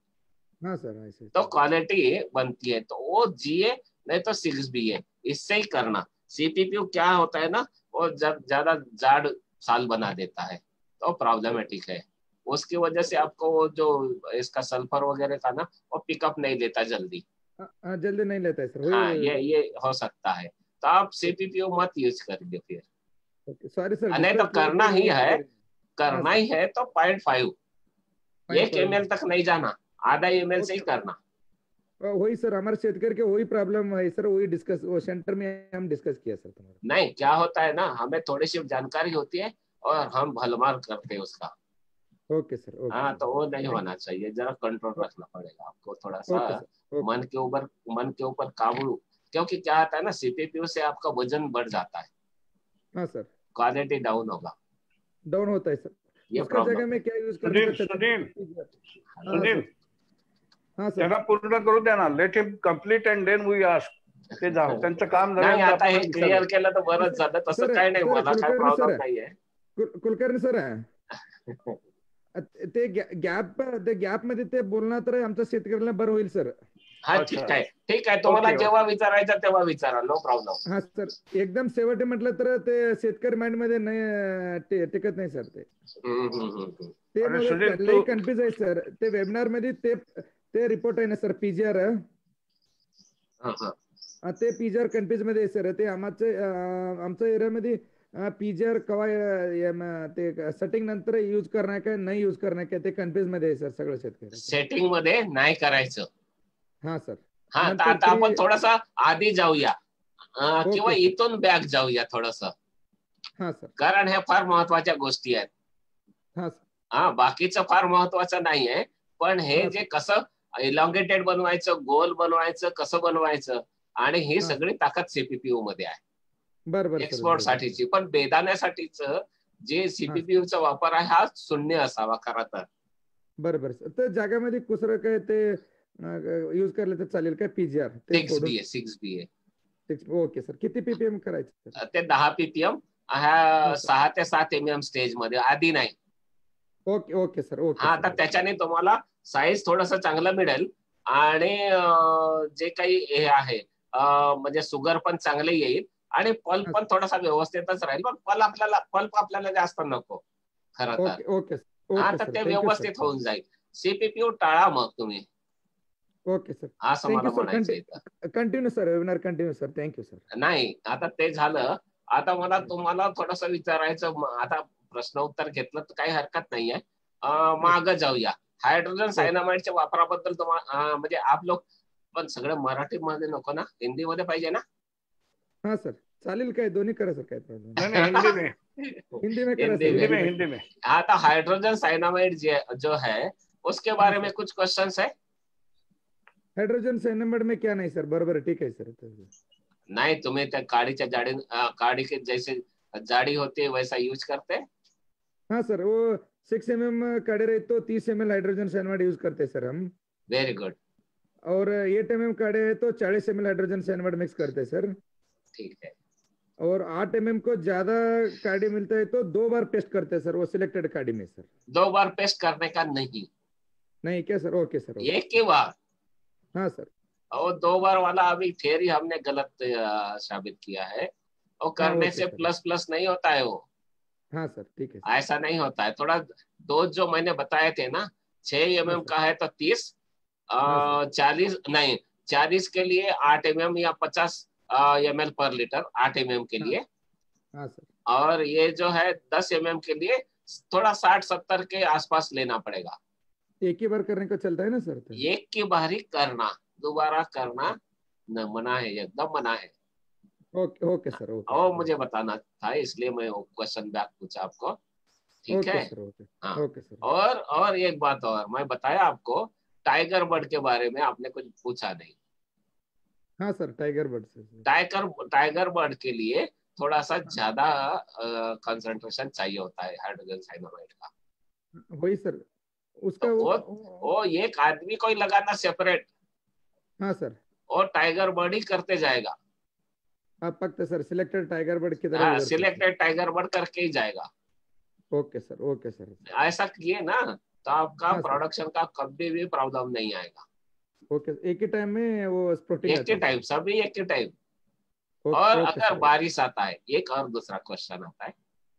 हाँ सर ऐसे तो क्वालिटी बनती है। तो वो GA नहीं तो 6BA, इससे ही करना। CPU क्या होता है ना, वो जब ज्यादा जाड़ साल बना देता है तो प्रॉब्लमेटिक है। उसकी वजह से आपको वो जो इसका सल्फर वगैरह का ना, वो पिकअप नहीं लेता जल्दी। जल्दी नहीं लेता है सर, हाँ, वही। ये हो सकता है। तो आप CPU मत यूज करिए फिर। सॉरी सर, नहीं तो डिस्कस किया करना तो ही वही है, करेंगे। हाँ करना सर, ही है तो 0.5 1 0.5 ml तक नहीं जाना, आधा ml से ही करना। वही सर, हमारे शेतकरी के वही प्रॉब्लम है सर, वही डिस्कस वो सेंटर में हम डिस्कस किया सर तुम्हारा। नहीं, क्या होता है ना, हमें थोड़ी सी जानकारी होती है और हम भलमार करते हैं उसका। ओके सर, ओके हाँ, सर, तो वो नहीं थैंक होना चाहिए, जरा कंट्रोल रखना पड़ेगा आपको थोड़ा यू। सा। Okay sir, okay. मन के ऊपर काबू, क्योंकि क्या आता है ना, CPU से आपका वजन बढ़ जाता है, हाँ सर, क्वालिटी डाउन होगा, डाउन होता है सर। ये उसका प्रॉब्लम जगह है। में क्या यूज करने सुनील का चाहते सुनील हैं? हाँ सुनील, सर, हाँ सर। त्यांना पूर्ण करू द्या ना, let him complete and then we ask. ते त्यांचं काम नाही, झाल्यानंतर आता हे आपण क्लिअर विचारू. केलं तर बरंच झालं, तसं सर काही नाही, सर मला काय कुलकर्णी प्रॉब्लेम सर, नाहीये. कुलकर्णी सर ते गॅप मध्ये ते बोलणार तर आमच्या शेतकऱ्याला बरं होईल सर. हा, अच्छा, ठीक आहे, ठीक आहे, तुम्हाला ओके जेव्हा विचारायचं तेव्हा विचारा, नो प्रॉब्लेम. हा सर, एकदम शेवटी म्हटलं तर ते शेतकरी माइंड मध्ये नाही टिकत नाही सर. ते अरे मला सुनील, लई तू कन्फ्युज आहे सर. ते वेबिनार मध्ये ते रिपोर्ट आहे ना सर, PGR ते PGR कन्फ्युज मध्ये आहे सर. ते आमच्या एरियामध्ये PGR कवा ते सेटिंग नंतर यूज करणार काय नाही यूज करणार काय ते कन्फ्युज मध्ये आहे सर सगळं शेतकरी. सेटिंग मध्ये नाही करायचं. हा सर, हा, तर नंतर आता आपण थोडासा आधी जाऊया, किंवा ओके सर. इथून बॅक जाऊया थोडस, हा सर, कारण ह्या फार महत्वाच्या गोष्टी आहेत. हा सर, हा, बाकीचं फार महत्वाचं नाहीये, पण हे हा जे सर, कसं इलॉंगेटेड बनवायचं, गोल बनवायचं, कसं बनवायचं, आणि ही हा सगळी ताकद CPU मध्ये आहे बरोबर सर, एक्सपोर्ट साठीची. पण बेदाण्यासाठीच जे हा CPU चा वापर आहे हा शून्य असावा खरं तर. बरोबर सर. तर जागामध्ये कुसरं काय ते यूज केलं तर चालेल काय PGR ते सोडून? 6BA. ओके सर, किती PPM करायचं सर? ते 10 PPM, हा ह्या सर, 6 ते 7 mm स्टेज मध्ये, आधी नाही. ओके ओके सर, ओके हा, सर, तर ओके. त्याच्याने तुम्हाला साईज थोडस चांगलं मिळेल, आणि जे काही हे आहे, म्हणजे शुगर पण चांगले येईल, आणि पल्प हा पण थोडासा व्यवस्थितच राहील. पण पल्प आपल्याला जास्त नको खरं तर. ओके ओके हा, ओके तर सर, ते थँक्यू सर. व्यवस्थित होऊन जाईल. CPU टाळा मग तुम्ही, ओके सर, असं मला थँक्यू सर. म्हणायचं इथं. Continue sir, webinar continue sir. Thank you sir. नाही, आता ते झालं. आता मला तुम्हाला थोडस विचारायचं, आता प्रश्न उत्तर घेतलं तर काही हरकत नाहीये. मागं जाऊया. हायड्रोजन सायनामाइडच्या वापराबद्दल तुम्हाला, म्हणजे आप लोक, पण सगळं मराठीमध्ये नको ना, हिंदीमध्ये पाहिजे ना? हा सर, चालेल काय, दोन्ही करा सर, काय प्रॉब्लेम नहीं नहीं, हिंदी में, हिंदी में करा हिंदी सर, हिंदी में. में, हिंदी में. आता हाइड्रोजन साइनामाइड जो है, उसके बारे में कुछ क्वेश्चंस है? हाइड्रोजन साइनामाइड में क्या नहीं सर, बरोबर ठीक है सर. नहीं, तुम्हें त्या काडीच्या जाडी, काडी के जैसे जाडी होती है वैसा यूज करते हैं? हाँ सर, वो 6 mm काड़े रहे तो 30 ml हाइड्रोजन साइनामाइड यूज करते हैं सर हम. Very good. और 8 mm काड़े है तो 40 ml हाइड्रोजन साइनामाइड मिक्स करते हैं सर. ठीक है. और 8 mm को ज्यादा काड़ी मिलता है तो 2 बार पेस्ट करते हैं सर, वो सिलेक्टेड काड़ी में सर. 2 बार पेस्ट करने का नहीं, नहीं क्या सर? Okay sir, okay. एक ही बार. हाँ सर, और 2 बार वाला अभी थियरी हमने गलत साबित किया है. वो करने ओके से सर. प्लस प्लस नहीं होता है वो, हाँ सर, ठीक है सर. ऐसा नहीं होता है. थोड़ा डोज जो मैंने बताए थे ना, 6 हाँ mm सर, का है तो 30, हाँ सर, 40 नहीं, 40 के लिए 8 mm या 50 ml पर लीटर, 8 mm के हाँ लिए. हाँ सर. और ये जो है 10 mm के लिए थोड़ा 60-70 के आसपास लेना पड़ेगा. एक ही बार करने को चलता है ना सर? तो एक की बार ही करना, दोबारा करना न मना है, एकदम मना है. ओके ओके सर, ओके और सर, मुझे बताना था, इसलिए मैं क्वेश्चन बैक पूछा आपको. ठीक ओके है. सर, ओके हाँ, ओके सर. और एक बात और मैं बताया आपको, टाइगर बर्ड के बारे में आपने कुछ पूछा नहीं. हाँ सर, टाइगर बर्ड से. टाइगर बर्ड के लिए थोड़ा सा ज्यादा कंसंट्रेशन चाहिए होता है हाइड्रोजन साइनामाइड का. वही सर, उसका तो वो. वो एक आदमी को ही लगाना सेपरेट, हाँ सर, और टाइगर बर्ड ही करते जाएगा. आप पक्का सर, सिलेक्टेड टाइगर बर्ड की तरह हाँ, उधर से. सिलेक्टेड टाइगर बर्ड करके ही जाएगा. Okay sir, okay sir. ऐसा किए ना तो आपका हाँ सर, प्रोडक्शन का कभी भी प्रॉब्लम नहीं आएगा. ओके, एक ही टाइम में वो स्प्रोटिंग एक आता ही है? टाइम, सभी एक ही टाइम। और ओके ओके अगर सर। बारिश आता है, एक और दूसरा क्वेश्चन आता है,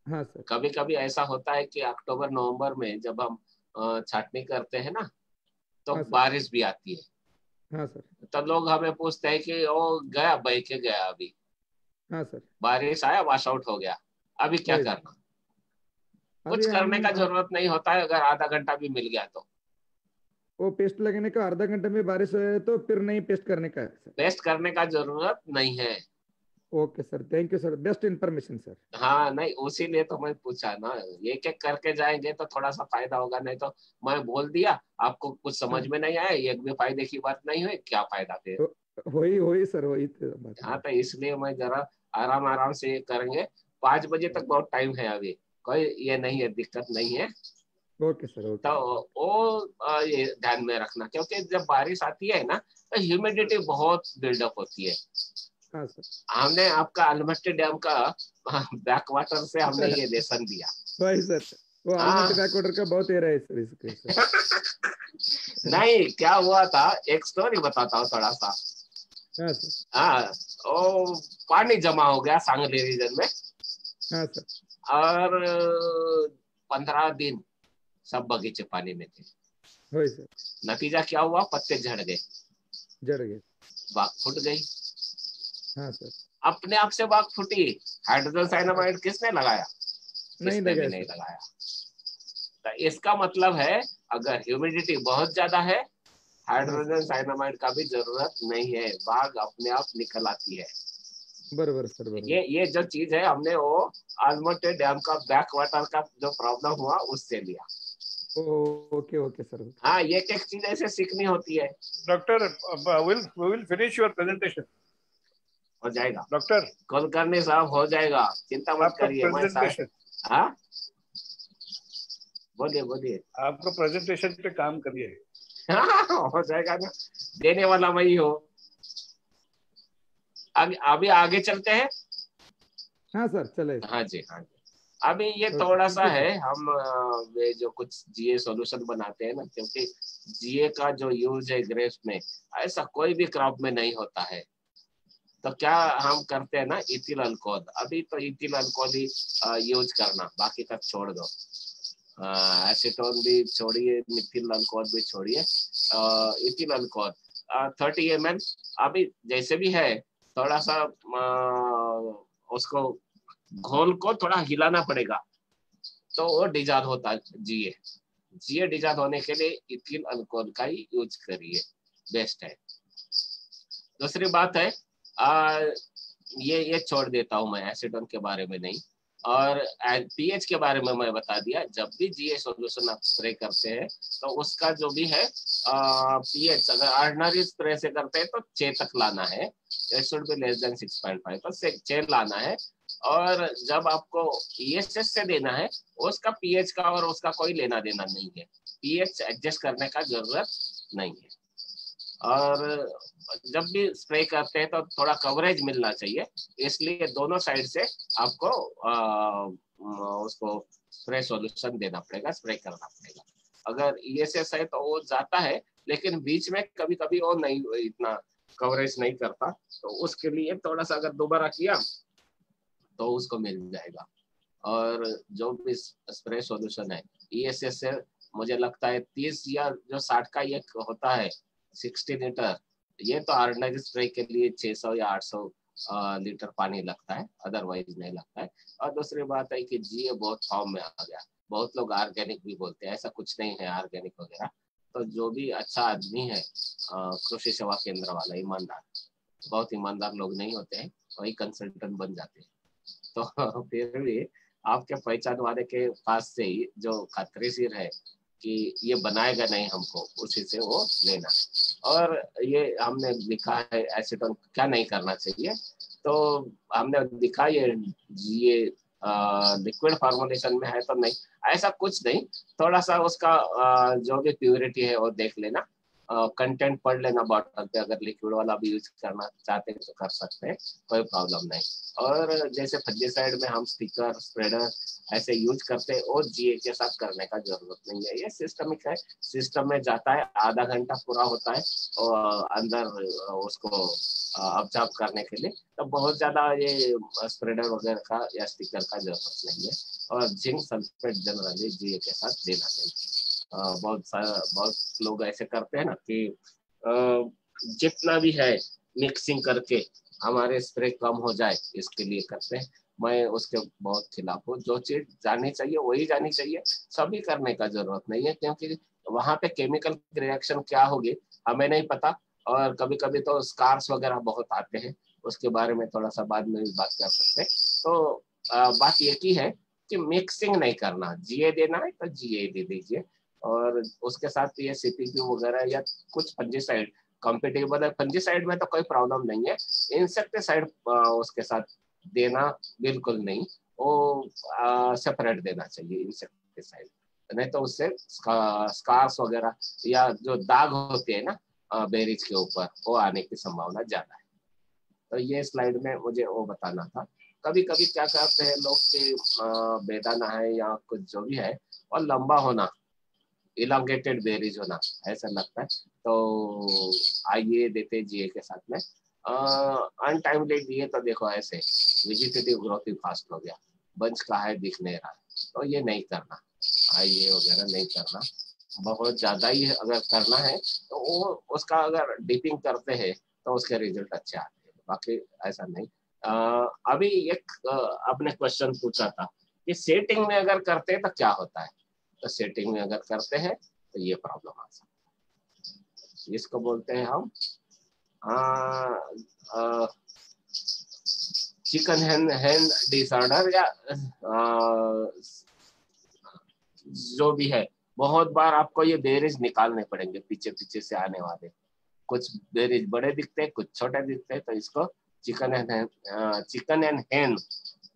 हाँ सर। कभी कभी ऐसा होता है कि अक्टूबर नवंबर में जब हम छाटनी करते हैं ना, तो हाँ सर। बारिश भी आती है। हाँ सर। तो लोग हमें पूछते हैं कि ओ गया, बह के गया, अभी हाँ सर। बारिश आया, वॉश आउट हो गया, अभी क्या वही सर। करना? कुछ अभी करने हम का जरूरत नहीं होता है, अगर आधा घंटा भी मिल गया तो। वो पेस्ट लगने का आधा घंटे में बारिश हो जाए तो फिर नहीं पेस्ट करने का है सर? पेस्ट करने का जरूरत नहीं है। Okay sir, thank you sir, best information sir. हाँ नहीं, उसी लिए तो मैं पूछा ना, एक एक करके जाएंगे तो थोड़ा सा फायदा होगा, नहीं तो मैं बोल दिया, आपको कुछ समझ हाँ, में नहीं आया, एक भी फायदे की बात नहीं हुई, क्या फायदा फिर? वही वही सर, वही तो बात हाँ है। तो इसलिए मैं जरा आराम आराम से ये करेंगे। 5 बजे तक बहुत टाइम है अभी, कोई ये नहीं है, दिक्कत नहीं है। ओके सर, तो ओके सर। वो ये ध्यान में रखना, क्योंकि जब बारिश आती है ना, तो ह्यूमिडिटी बहुत बिल्डअप होती है। हाँ सर। हमने आपका अलमट्टी डैम का बैक वाटर से हमने ये लेसन दिया। वही सर, वो हाँ आलमट्टी बैक वाटर का बहुत एरा है सर इसके सर। नहीं, क्या हुआ था, एक स्टोरी बताता हूँ थोड़ा सा। हाँ सर। हाँ, ओ पानी जमा हो गया सांगली रीजन में, हाँ सर। और 15 दिन सब बगीचे पानी में थे। वही सर। नतीजा क्या हुआ, पत्ते झड़ गए, जड़ गए। बाग फूट गई। हाँ सर। अपने आप से बाग फूटी। हाइड्रोजन साइनामाइड किसने लगाया? नहीं किसने भी लगा नहीं सर। लगाया। तो इसका मतलब है, अगर ह्यूमिडिटी बहुत ज्यादा है, हाँ सर, हाइड्रोजन साइनामाइड का भी जरूरत नहीं है, बाग अपने आप निकल आती है। बरोबर सर, बरोबर। ये जो चीज है, हमने वो आलमट्टी डैम का बैक वाटर का जो प्रॉब्लम हुआ उससे लिया। Okay okay sir, okay. हाँ, ये एक चीज ऐसे सीखनी होती है। Doctor, will finish your presentation. हो जाएगा डॉक्टर, कुलकर्णी साहब, हो जाएगा, चिंता मत आपका करिए, मैं प्रेजेंटेशन, हाँ बोलिए बोलिए। आपका प्रेजेंटेशन पे काम करिए। हाँ, हो जाएगा ना, देने वाला वही हो। अभी आगे चलते हैं। हाँ सर, चले। हाँ जी, हाँ जी। अभी ये ओके, थोड़ा थैंक सा यू है, सर। हम वे जो कुछ जीए सॉल्यूशन बनाते हैं ना, क्योंकि जीए का जो यूज है ग्रेप्स में, ऐसा कोई भी क्रॉप में नहीं होता है। तो क्या हम करते हैं ना, इथिल अल्कोहल, अभी तो इथिल अल्कोहल ही यूज करना, बाकी तक छोड़ दो। एसीटोन भी छोड़िए, मिथिल अल्कोहल भी छोड़िए, इथिल अल्कोहल 30 ml। अभी जैसे भी है, थोड़ा सा उसको घोल को थोड़ा हिलाना पड़ेगा, तो वो डिजाल होता है जीए। जीए डिजाल होने के लिए इथिल अल्कोहल का ही यूज करिए, बेस्ट है। दूसरी बात है, आ, ये छोड़ देता हूं मैं, एसीटोन के बारे में नहीं। और पीएच के बारे में मैं बता दिया, जब भी जीए सॉल्यूशन आप स्प्रे करते हैं, तो उसका जो भी है पीएच, अगर ऑर्डिनरी स्प्रे से करते हैं तो 6 तक लाना है, it should be less than 6.5, तो 6 लाना है। और जब आपको ईएसएस से देना है, उसका पीएच का और उसका कोई लेना देना नहीं है, पीएच एडजस्ट करने का जरूरत नहीं है। और जब भी स्प्रे करते हैं तो थोड़ा कवरेज मिलना चाहिए, इसलिए दोनों साइड से आपको उसको स्प्रे सॉल्यूशन देना पड़ेगा, स्प्रे करना पड़ेगा। अगर ईएसएस है तो वो जाता है, लेकिन बीच में कभी कभी वो नहीं, इतना कवरेज नहीं करता, तो उसके लिए थोड़ा सा अगर दोबारा किया तो उसको मिल जाएगा। और जो भी स्प्रे सॉल्यूशन है ईएसएस से, मुझे लगता है 30 या जो 60 का ये होता है 60 लीटर, ये तो ऑर्डिनरी स्प्रे के लिए 600 या 800 लीटर पानी लगता है, अदरवाइज नहीं लगता है। और दूसरी बात है कि जीए बहुत फॉर्म में आ गया, बहुत लोग ऑर्गेनिक भी बोलते हैं, ऐसा कुछ नहीं है ऑर्गेनिक वगैरह। तो जो भी अच्छा आदमी है, कृषि सेवा केंद्र वाला ईमानदार, बहुत ईमानदार लोग नहीं होते हैं, वही कंसल्टेंट बन जाते हैं। तो फिर भी आपके पहचान वाले के पास से ही जो खातरीशीर है कि ये बनाएगा नहीं हमको, उसी से वो लेना है। और ये हमने लिखा है एसीटोन क्या नहीं करना चाहिए, तो हमने लिखा ये लिक्विड फॉर्मुलेशन में है तो नहीं, ऐसा कुछ नहीं, थोड़ा सा उसका जो भी प्योरिटी है वो देख लेना, कंटेंट पढ़ लेना बॉटल पे, अगर लिक्विड वाला भी यूज करना चाहते हैं तो कर सकते हैं, कोई प्रॉब्लम नहीं। और जैसे फंजीसाइड में हम स्टिकर स्प्रेडर ऐसे यूज करते हैं, और जीए के साथ करने का जरूरत नहीं है, ये सिस्टमिक है, सिस्टम में जाता है, आधा घंटा पूरा होता है और अंदर उसको ऑब्जर्व करने के लिए, तो बहुत ज्यादा ये स्प्रेडर वगैरह का या स्टिकर का जरूरत नहीं है। और जिंक सल्फेट जनरली जीए के साथ देना चाहिए। बहुत लोग ऐसे करते हैं ना कि जितना भी है मिक्सिंग करके हमारे स्प्रे कम हो जाए, इसके लिए करते हैं। मैं उसके बहुत खिलाफ हूँ। जो चीज जानी चाहिए वही जानी चाहिए, सभी करने का जरूरत नहीं है, क्योंकि वहां पे केमिकल रिएक्शन क्या होगी हमें नहीं पता, और कभी कभी तो स्कार्स वगैरह बहुत आते हैं, उसके बारे में थोड़ा सा बाद में भी बात कर सकते हैं। तो बात ये की है कि मिक्सिंग नहीं करना, जीए देना है तो जीए दे दीजिए, और उसके साथ ये सीपीपी वगैरह या कुछ फंजीसाइड कंपेटेबल है, फंजीसाइड में तो कोई प्रॉब्लम नहीं है, इंसेक्टिसाइड उसके साथ देना बिल्कुल नहीं, वो सेपरेट देना चाहिए इंसेक्टिसाइड, नहीं तो उससे स्कार्स वगैरह या जो दाग होते हैं ना बेरीज के ऊपर, वो आने की संभावना ज्यादा है। तो ये स्लाइड में मुझे वो बताना था। कभी कभी क्या करते हैं लोग कि बेदाना है या कुछ जो भी है और लंबा होना, इलांगेटेड बेरीज होना ऐसा लगता है, तो आइए देते जीए के साथ में। अनटाइमली दिए तो देखो ऐसे वेजिटेटिव ग्रोथ ही फास्ट हो गया, बंच का है दिख नहीं रहा, तो ये नहीं करना, आइए वगैरह नहीं करना। बहुत ज्यादा ही अगर करना है तो वो उसका अगर डिपिंग करते हैं तो उसके रिजल्ट अच्छे आते हैं, बाकी ऐसा नहीं। अभी एक आपने क्वेश्चन पूछा था कि सेटिंग में अगर करते हैं तो क्या होता है, तो सेटिंग में अगर करते हैं तो ये प्रॉब्लम आ सकता है, इसको बोलते हैं हम चिकन हैंड डिसऑर्डर, या जो भी है। बहुत बार आपको ये बेरीज निकालने पड़ेंगे पीछे पीछे से आने वाले, कुछ बेरीज बड़े दिखते हैं, कुछ छोटे दिखते हैं, तो इसको chicken and hand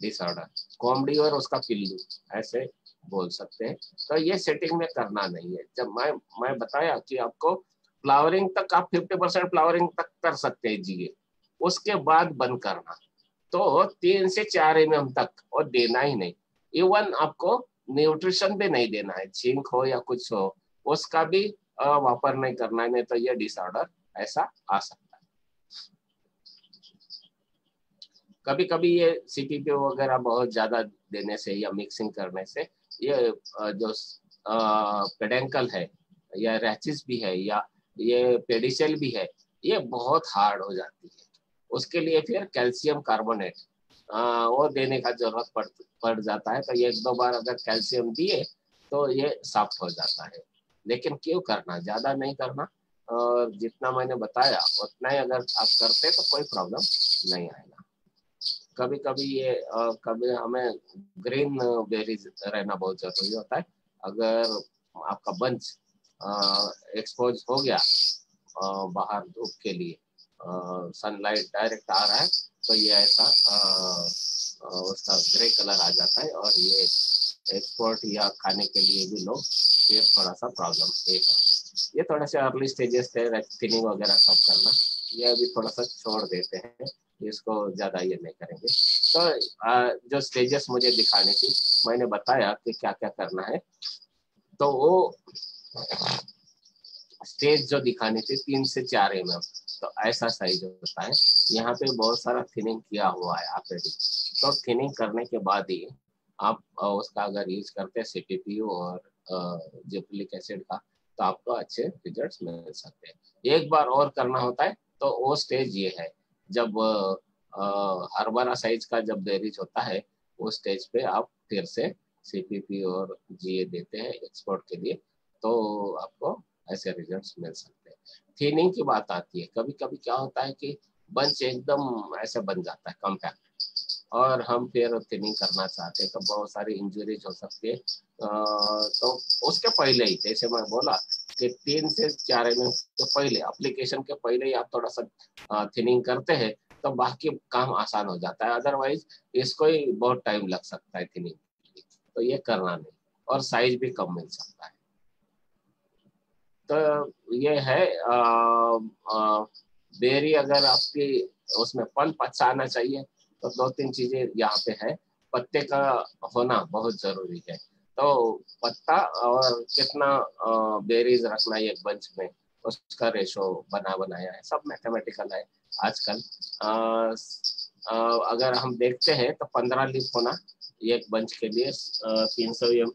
disorder, comedy और उसका पिल्लू ऐसे बोल सकते हैं। तो ये सेटिंग में करना नहीं है। जब मैं बताया कि आपको फ्लावरिंग तक आप 50% फ्लावरिंग तक कर सकते हैं जीए, उसके बाद बंद करना, तो 3 से 4 mm तक, और देना ही नहीं। इवन आपको न्यूट्रिशन भी नहीं देना है, जिंक हो या कुछ हो उसका भी वापर नहीं करना है, नहीं तो ये डिसऑर्डर ऐसा आ सकता है। कभी कभी ये सीपीपी वगैरह बहुत ज्यादा देने से या मिक्सिंग करने से ये जो पेडेंकल है या रैचिस भी है या ये पेडिसेल भी है, ये बहुत हार्ड हो जाती है। उसके लिए फिर कैल्शियम कार्बोनेट वो देने का जरूरत पड़ जाता है। तो ये 1-2 बार अगर कैल्शियम दिए तो ये सॉफ्ट हो जाता है, लेकिन क्यों करना, ज्यादा नहीं करना, और जितना मैंने बताया उतना ही अगर आप करते तो कोई प्रॉब्लम नहीं आएगा। कभी कभी ये कभी हमें ग्रीन बेरीज रहना बहुत जरूरी होता है। अगर आपका बंच एक्सपोज हो गया बाहर धूप के लिए, सनलाइट डायरेक्ट आ रहा है, तो ये ऐसा उसका ग्रे कलर आ जाता है, और ये एक्सपोर्ट या खाने के लिए भी लोग ये थोड़ा सा प्रॉब्लम है। ये थोड़े से अर्ली स्टेजेस थे, थिनिंग वगैरह सब करना, ये अभी थोड़ा सा छोड़ देते हैं, इसको ज्यादा ये नहीं करेंगे। तो जो स्टेजेस मुझे दिखाने थी मैंने बताया कि क्या क्या करना है, तो वो स्टेज जो दिखानी थी 3 से 4 mm, तो ऐसा साइज होता है। यहाँ पे बहुत सारा थिनिंग किया हुआ है ऑलरेडी, तो थिनिंग करने के बाद ही आप उसका अगर यूज करते हैं सीपीपीयू और जिबरेलिक एसिड का, तो आपको अच्छे रिजल्ट्स मिल सकते हैं। एक बार और करना होता है, तो वो स्टेज ये है जब हरभरा साइज का जब बेरीज होता है, वो स्टेज पे आप फिर से सीपीपी और जीए देते हैं एक्सपोर्ट के लिए, तो आपको ऐसे रिजल्ट्स मिल सकते हैं। थिनिंग की बात आती है, कभी कभी क्या होता है कि बंच एकदम ऐसे बन जाता है कॉम्पैक्ट, और हम फिर थिनिंग करना चाहते हैं तो बहुत सारी इंजरीज हो सकती है। तो उसके पहले ही, जैसे मैं बोला कि 3 से 4 mm के पहले, एप्लीकेशन के पहले ही आप थोड़ा सा थिनिंग करते हैं तो बाकी काम आसान हो जाता है। अदरवाइज इसको ही बहुत टाइम लग सकता है थिनिंग, तो ये करना नहीं, और साइज भी कम मिल सकता है। तो ये है बेरी अगर आपकी उसमें पल्प अच्छा आना चाहिए तो 2-3 चीजें यहाँ पे है। पत्ते का होना बहुत जरूरी है। तो पत्ता और कितना बेरीज रखना है एक बंच में, उसका रेशो बनाया है, सब मैथमेटिकल है आजकल। अगर हम देखते हैं तो 15 लीफ होना एक बंच के लिए, 300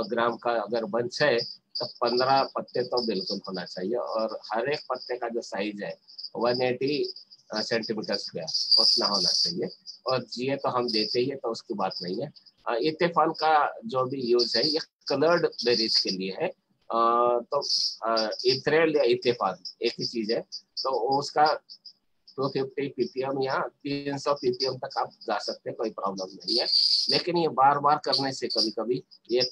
ग्राम का अगर बंच है तो 15 पत्ते तो बिल्कुल होना चाहिए। और हर एक पत्ते का जो साइज है 180 सेंटीमीटर स्क्वायर उतना होना चाहिए। और जीए तो हम देते ही है तो उसकी बात नहीं है। इत्तेफाल का जो भी यूज है ये कलर्ड बेरीज के लिए है। तो इथ्रेल या इत्तेफाल एक ही चीज है, तो उसका 250 ppm या 300 ppm तक आप जा सकते हैं, कोई प्रॉब्लम नहीं है। लेकिन ये बार बार करने से कभी कभी एक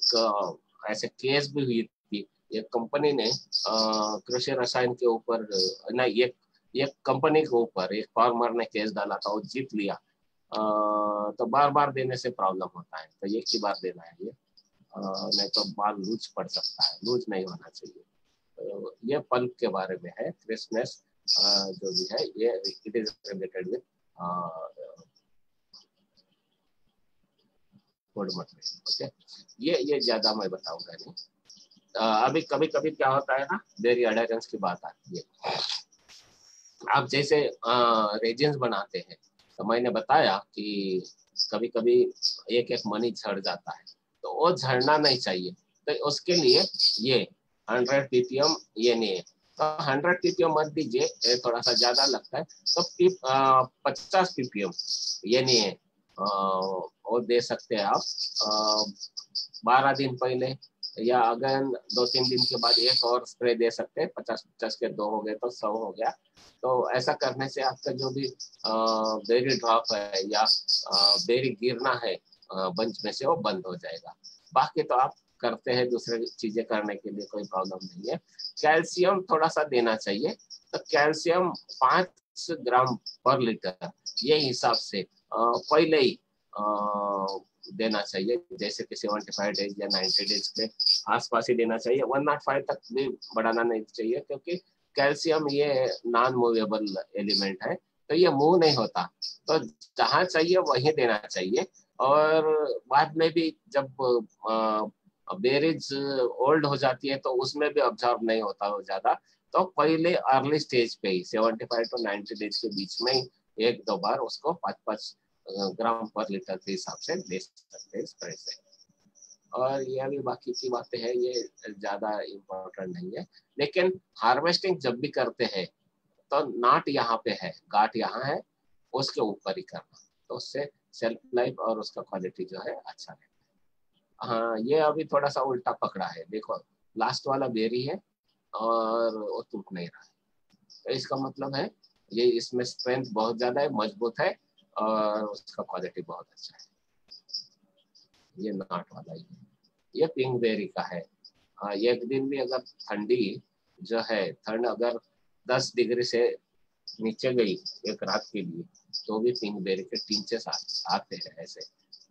ऐसे केस भी हुई थी। एक कंपनी ने कृषि रसायन के ऊपर नहीं, एक कंपनी के ऊपर एक फार्मर ने केस डाला था, वो जीत लिया। तो बार बार देने से प्रॉब्लम होता है, तो एक ही बार देना है ये, नहीं तो बाल लूज पड़ सकता है, लूज नहीं होना चाहिए। तो ये पल्प के बारे में है। क्रिस्पनेस जो भी है ये it is related with food material. Okay, ये ज्यादा मैं बताऊंगा नहीं। अभी कभी कभी क्या होता है ना, बेरी अडेरेंस की बात आती है। आप जैसे रेजिन्स बनाते हैं तो मैंने बताया कि कभी कभी एक एक मनी झड़ जाता है, तो वो झड़ना नहीं चाहिए। तो उसके लिए ये 100 ppm ये नहीं है, तो 100 ppm मत दीजिए, ये थोड़ा सा ज्यादा लगता है। तो 50 ppm ये नहीं है, वो दे सकते हैं आप 12 दिन पहले, या अगर 2-3 दिन के बाद एक और स्प्रे दे सकते हैं। 50-50 के 2 हो गए तो 100 हो गया। तो ऐसा करने से आपका जो भी बेरी ड्रॉप है या बेरी गिरना है बंच में से वो बंद हो जाएगा। बाकी तो आप करते हैं दूसरे चीजें करने के लिए, कोई प्रॉब्लम नहीं है। कैल्शियम थोड़ा सा देना चाहिए, तो कैल्शियम 5 ग्राम पर लीटर ये हिसाब से पहले ही देना चाहिए। जैसे कि 75 डेज या 90 डेज के आसपास ही देना चाहिए। 105 तक भी बढ़ाना नहीं चाहिए, क्योंकि कैल्शियम ये नॉन मूवेबल एलिमेंट है, तो ये मूव नहीं होता, तो जहाँ चाहिए वहीं देना चाहिए। और बाद में भी जब बेरीज ओल्ड हो जाती है तो उसमें भी ऑब्जर्व नहीं होता हो ज्यादा, तो पहले अर्ली स्टेज पे ही 75 to 90 डेज के बीच में ही 1-2 बार उसको 5-5 ग्राम पर लीटर के हिसाब से ले सकते हैं स्प्रे से। और ये अभी बाकी की बातें हैं, ये ज्यादा इम्पोर्टेंट नहीं है। लेकिन हार्वेस्टिंग जब भी करते हैं तो नाट यहाँ पे है, गांठ यहाँ है, उसके ऊपर ही करना, तो उससे सेल्फ लाइफ और उसका क्वालिटी जो है अच्छा रहता है। हाँ, ये अभी थोड़ा सा उल्टा पकड़ा है, देखो लास्ट वाला बेरी है और वो टूट नहीं रहा है, तो इसका मतलब है ये इसमें स्ट्रेंथ बहुत ज्यादा है, मजबूत है और उसका क्वालिटी बहुत अच्छा है। ये नाट वाला ही है, ये पिंक बेरी का है। एक दिन भी अगर ठंडी जो है, ठंड अगर 10 डिग्री से नीचे गई एक रात के लिए, तो भी पिंक बेरी के टींचे आते हैं, ऐसे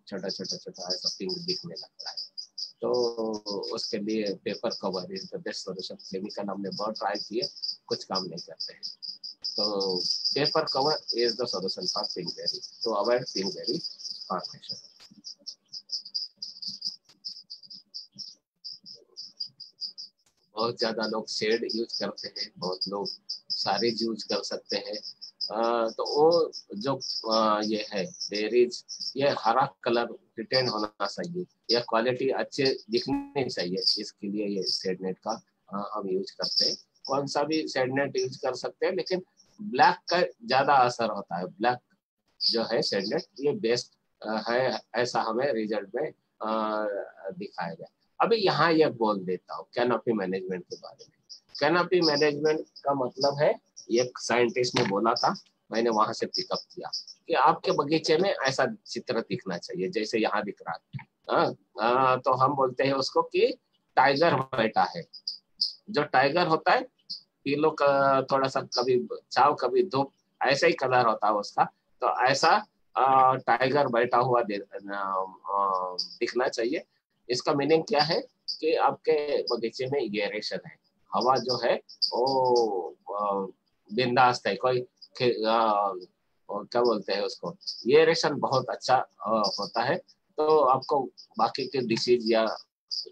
छोटा छोटा छोटा ऐसा पिंक दिखने लगता है। तो उसके लिए paper cover is the best solution. Chemical हमने बहुत ट्राई किए, कुछ काम नहीं करते हैं, तो paper cover is the solution for pink berry, to avoid pink berry formation. बहुत ज्यादा लोग शेड यूज करते हैं, बहुत लोग सारीज यूज कर सकते हैं। तो वो जो ये है बेरीज, ये हरा कलर रिटेन होना चाहिए, यह क्वालिटी अच्छे दिखनी चाहिए, इसके लिए ये शेड नेट का हम यूज करते हैं। कौन सा भी शेड नेट यूज कर सकते हैं, लेकिन ब्लैक का ज्यादा असर होता है। ब्लैक जो है शेड नेट ये बेस्ट है, ऐसा हमें रिजल्ट में दिखाया गया। अभी यहाँ ये बोल देता हूँ कैनोपी मैनेजमेंट के बारे में। कैनोपी मैनेजमेंट का मतलब है, एक साइंटिस्ट ने बोला था, मैंने वहां से पिकअप किया कि आपके बगीचे में ऐसा चित्र दिखना चाहिए जैसे यहाँ दिख रहा है। तो हम बोलते हैं उसको कि टाइगर बैठा है। जो टाइगर होता है पीलो का, थोड़ा सा कभी छाव कभी धूप, ऐसा ही कलर होता है उसका, तो ऐसा टाइगर बैठा हुआ दिखना चाहिए। इसका मीनिंग क्या है कि आपके बगीचे में एरेशन है, हवा जो है वो बिंदास है, कोई और क्या बोलते हैं उसको, ये रेशन बहुत अच्छा होता है। तो आपको बाकी के डिसीज या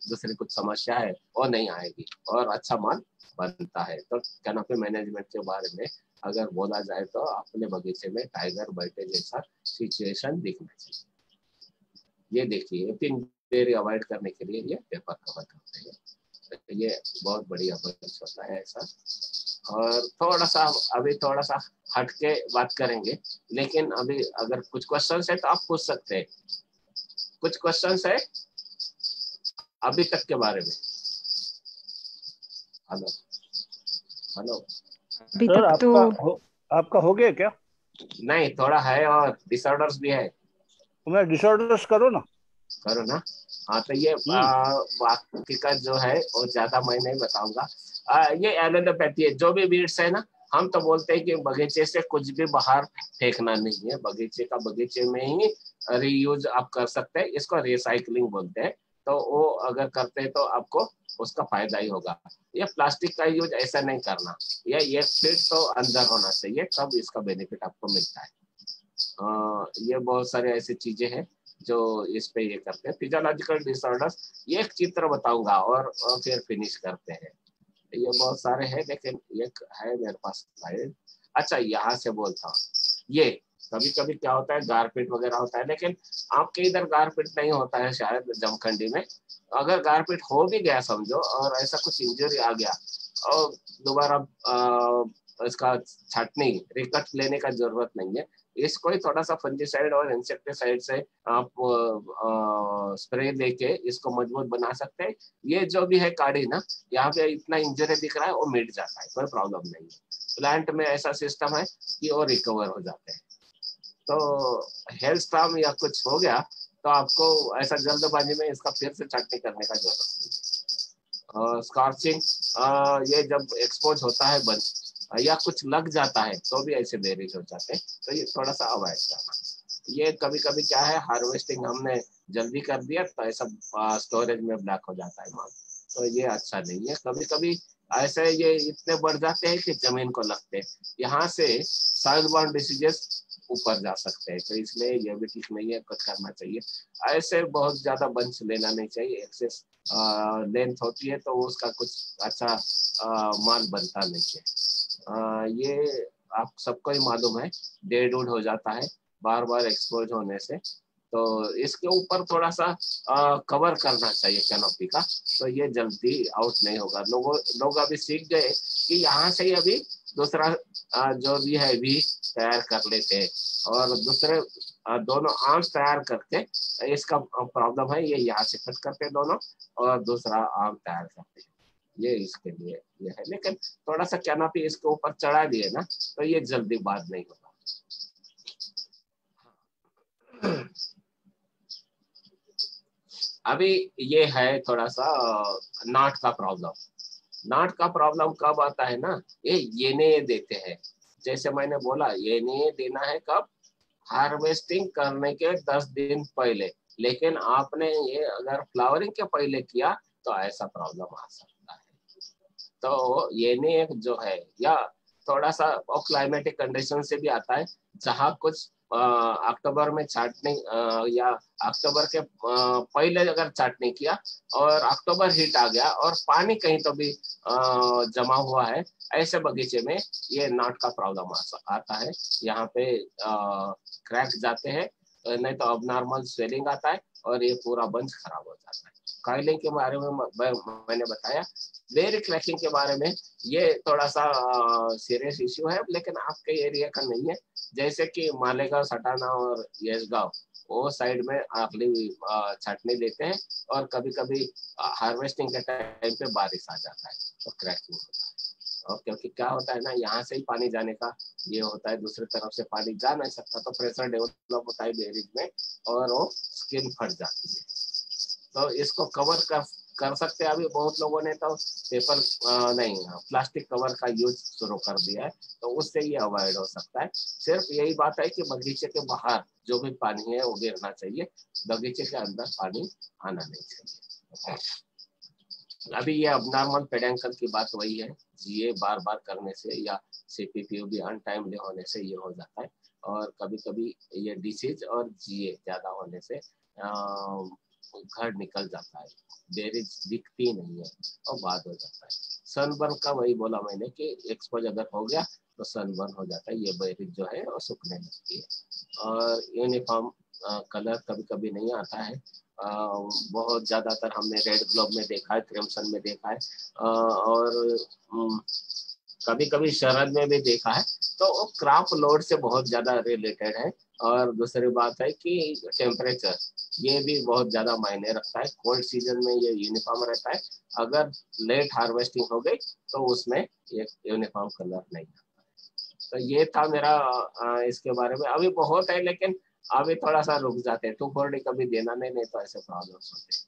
दूसरी कुछ समस्या है वो नहीं आएगी और अच्छा माल बनता है। तो कैनोपी मैनेजमेंट के बारे में अगर बोला जाए तो अपने बगीचे में टाइगर बैठे जैसा सिचुएशन दिखना चाहिए। ये देखिए पिंक अवॉइड करने के लिए ये पेपर कवर करते हैं, तो ये बहुत बढ़िया अप्रोच होता है ऐसा। और थोड़ा सा हट के बात करेंगे, लेकिन अभी अगर कुछ क्वेश्चंस है तो आप पूछ सकते हैं। कुछ क्वेश्चंस है अभी तक के बारे में? हेलो हेलो अभी सर तक तो आपका हो गया क्या? नहीं, थोड़ा है और डिसऑर्डर्स भी है। मैं डिसऑर्डर्स करो ना। करो ना। हाँ, तो ये बाकी का जो है वो ज्यादा मैं नहीं बताऊंगा। ये एलोपैथी है, जो भी वीड्स है ना, हम तो बोलते हैं कि बगीचे से कुछ भी बाहर फेंकना नहीं है, बगीचे का बगीचे में ही रीयूज आप कर सकते हैं, इसको रिसाइकलिंग बोलते हैं। तो वो अगर करते हैं तो आपको उसका फायदा ही होगा। ये प्लास्टिक का यूज ऐसा नहीं करना, ये 1 फीट तो अंदर होना चाहिए, तब इसका बेनिफिट आपको मिलता है। ये बहुत सारे ऐसी चीजें हैं जो इस पे ये करते हैं। फिजियोलॉजिकल डिसऑर्डर्स, ये एक चित्र बताऊंगा और फिर फिनिश करते हैं। ये बहुत सारे हैं, लेकिन एक है मेरे पास स्लाइड। अच्छा, यहाँ से बोलता हूँ। ये कभी कभी क्या होता है, गारपीट वगैरह होता है, लेकिन आपके इधर गारपीट नहीं होता है शायद जमखंडी में। अगर गारपीट हो भी गया समझो और ऐसा कुछ इंजरी आ गया और दोबारा इसका छाटनी रिकट लेने का जरूरत नहीं है। इसको ही थोड़ा सा फंजीसाइड और इंसेक्टिसाइड से आप स्प्रे देके इसको मजबूत बना सकते हैं। ये जो भी है काड़ी ना, यहाँ पे इतना इंजरी दिख रहा है वो मिट जाता है, कोई प्रॉब्लम नहीं है। प्लांट में ऐसा सिस्टम है कि वो रिकवर हो जाते हैं। तो हेल्थ स्टाम या कुछ हो गया तो आपको ऐसा जल्दबाजी में इसका फिर से छाटनी करने का जरूरत नहीं है। स्कॉर्चिंग, ये जब एक्सपोज होता है बंद या कुछ लग जाता है तो भी ऐसे बेरीज हो जाते हैं, तो ये थोड़ा सा अवॉइड करना। ये कभी कभी क्या है, हार्वेस्टिंग हमने जल्दी कर दिया तो ऐसा स्टोरेज में ब्लैक हो जाता है माल, तो ये अच्छा नहीं है। कभी कभी ऐसे ये इतने बढ़ जाते हैं कि जमीन को लगते हैं, यहाँ से सॉइल बॉर्न डिसीजेस ऊपर जा सकते हैं, तो इसलिए ये भी ठीक नहीं है, कुछ करना चाहिए। ऐसे बहुत ज्यादा बंच लेना नहीं चाहिए, एक्सेस लेंथ होती है तो उसका कुछ अच्छा माल बनता नहीं है। ये आप सबको ही मालूम है, डेड वुड हो जाता है बार बार एक्सपोज होने से। तो इसके ऊपर थोड़ा सा कवर करना चाहिए कैनोपी का, तो ये जल्दी आउट नहीं होगा। लोग अभी सीख गए कि यहाँ से ही अभी दूसरा जो भी है भी तैयार कर लेते हैं, और दूसरे दोनों आर्म्स तैयार करके, इसका प्रॉब्लम है ये यहाँ से कट करते दोनों और दूसरा आर्म तैयार करते हैं, ये इसके लिए ये है। लेकिन थोड़ा सा कैनोपी इसके ऊपर चढ़ा दिए ना तो ये जल्दी बात नहीं होगा। अभी ये है थोड़ा सा नाट का प्रॉब्लम। नाट का प्रॉब्लम कब आता है ना, ये देते हैं, जैसे मैंने बोला ये देना है कब, हार्वेस्टिंग करने के 10 दिन पहले। लेकिन आपने ये अगर फ्लावरिंग के पहले किया तो ऐसा प्रॉब्लम आ सकता है। तो ये एक जो है, या थोड़ा सा क्लाइमेटिक कंडीशन से भी आता है, जहाँ कुछ अक्टूबर में छाटनी या अक्टूबर के पहले अगर छाटनी किया और अक्टूबर हीट आ गया और पानी कहीं तो भी जमा हुआ है, ऐसे बगीचे में ये नाट का प्रॉब्लम आता है। यहाँ पे क्रैक जाते हैं, नहीं तो अबनॉर्मल स्वेलिंग आता है और ये पूरा बंच खराब हो जाता है। काइलिंग के बारे में मैंने बताया। बेरी क्रैकिंग के बारे में ये थोड़ा सा सीरियस इश्यू है, लेकिन आपके एरिया का नहीं है। जैसे कि मालेगांव, सटाना और यशगांव, वो साइड में आखिरी छाटनी देते हैं और कभी कभी हार्वेस्टिंग के टाइम पे बारिश आ जाता है तो क्रैकिंग होता है। और क्योंकि क्या होता है ना, यहाँ से ही पानी जाने का ये होता है, दूसरी तरफ से पानी जा नहीं सकता, तो प्रेशर डेवलप होता है बेरिंग में और वो स्किन फट जाती है। तो इसको कवर कर सकते हैं। अभी बहुत लोगों ने तो पेपर नहीं, प्लास्टिक कवर का यूज शुरू कर दिया है, तो उससे ये अवॉइड हो सकता है। सिर्फ यही बात है कि बगीचे के बाहर जो भी पानी है वो गिरना चाहिए, बगीचे के अंदर पानी आना नहीं चाहिए। अभी ये अबनॉर्मल पेडेंकल की बात वही है, ये बार बार करने से या सीपीपीयू भी अनटाइमली होने से ये हो जाता है। और कभी कभी ये डिसीज और जीए ज्यादा होने से घड़ निकल जाता है, बेरीज दिखती नहीं है और बाद हो जाता है। सनबर्न का वही बोला मैंने कि एक्सपोज अगर हो गया तो सनबर्न हो जाता है, ये बेरीज जो है वो सूखने लगती है। और यूनिफॉर्म कलर कभी कभी नहीं आता है, बहुत ज्यादातर हमने रेड ग्लोब में देखा है, क्रिम्सन में देखा है, और कभी कभी शरद में भी देखा है। तो वो क्रॉप लोड से बहुत ज्यादा रिलेटेड है। और दूसरी बात है कि टेम्परेचर ये भी बहुत ज्यादा मायने रखता है। कोल्ड सीजन में ये यूनिफॉर्म रहता है, अगर लेट हार्वेस्टिंग हो गई तो उसमें ये यूनिफॉर्म कलर नहीं आता है। तो ये था मेरा इसके बारे में। अभी बहुत है लेकिन अभी थोड़ा सा रुक जाते हैं, 240 कभी देना नहीं तो ऐसे प्रॉब्लम्स होते हैं।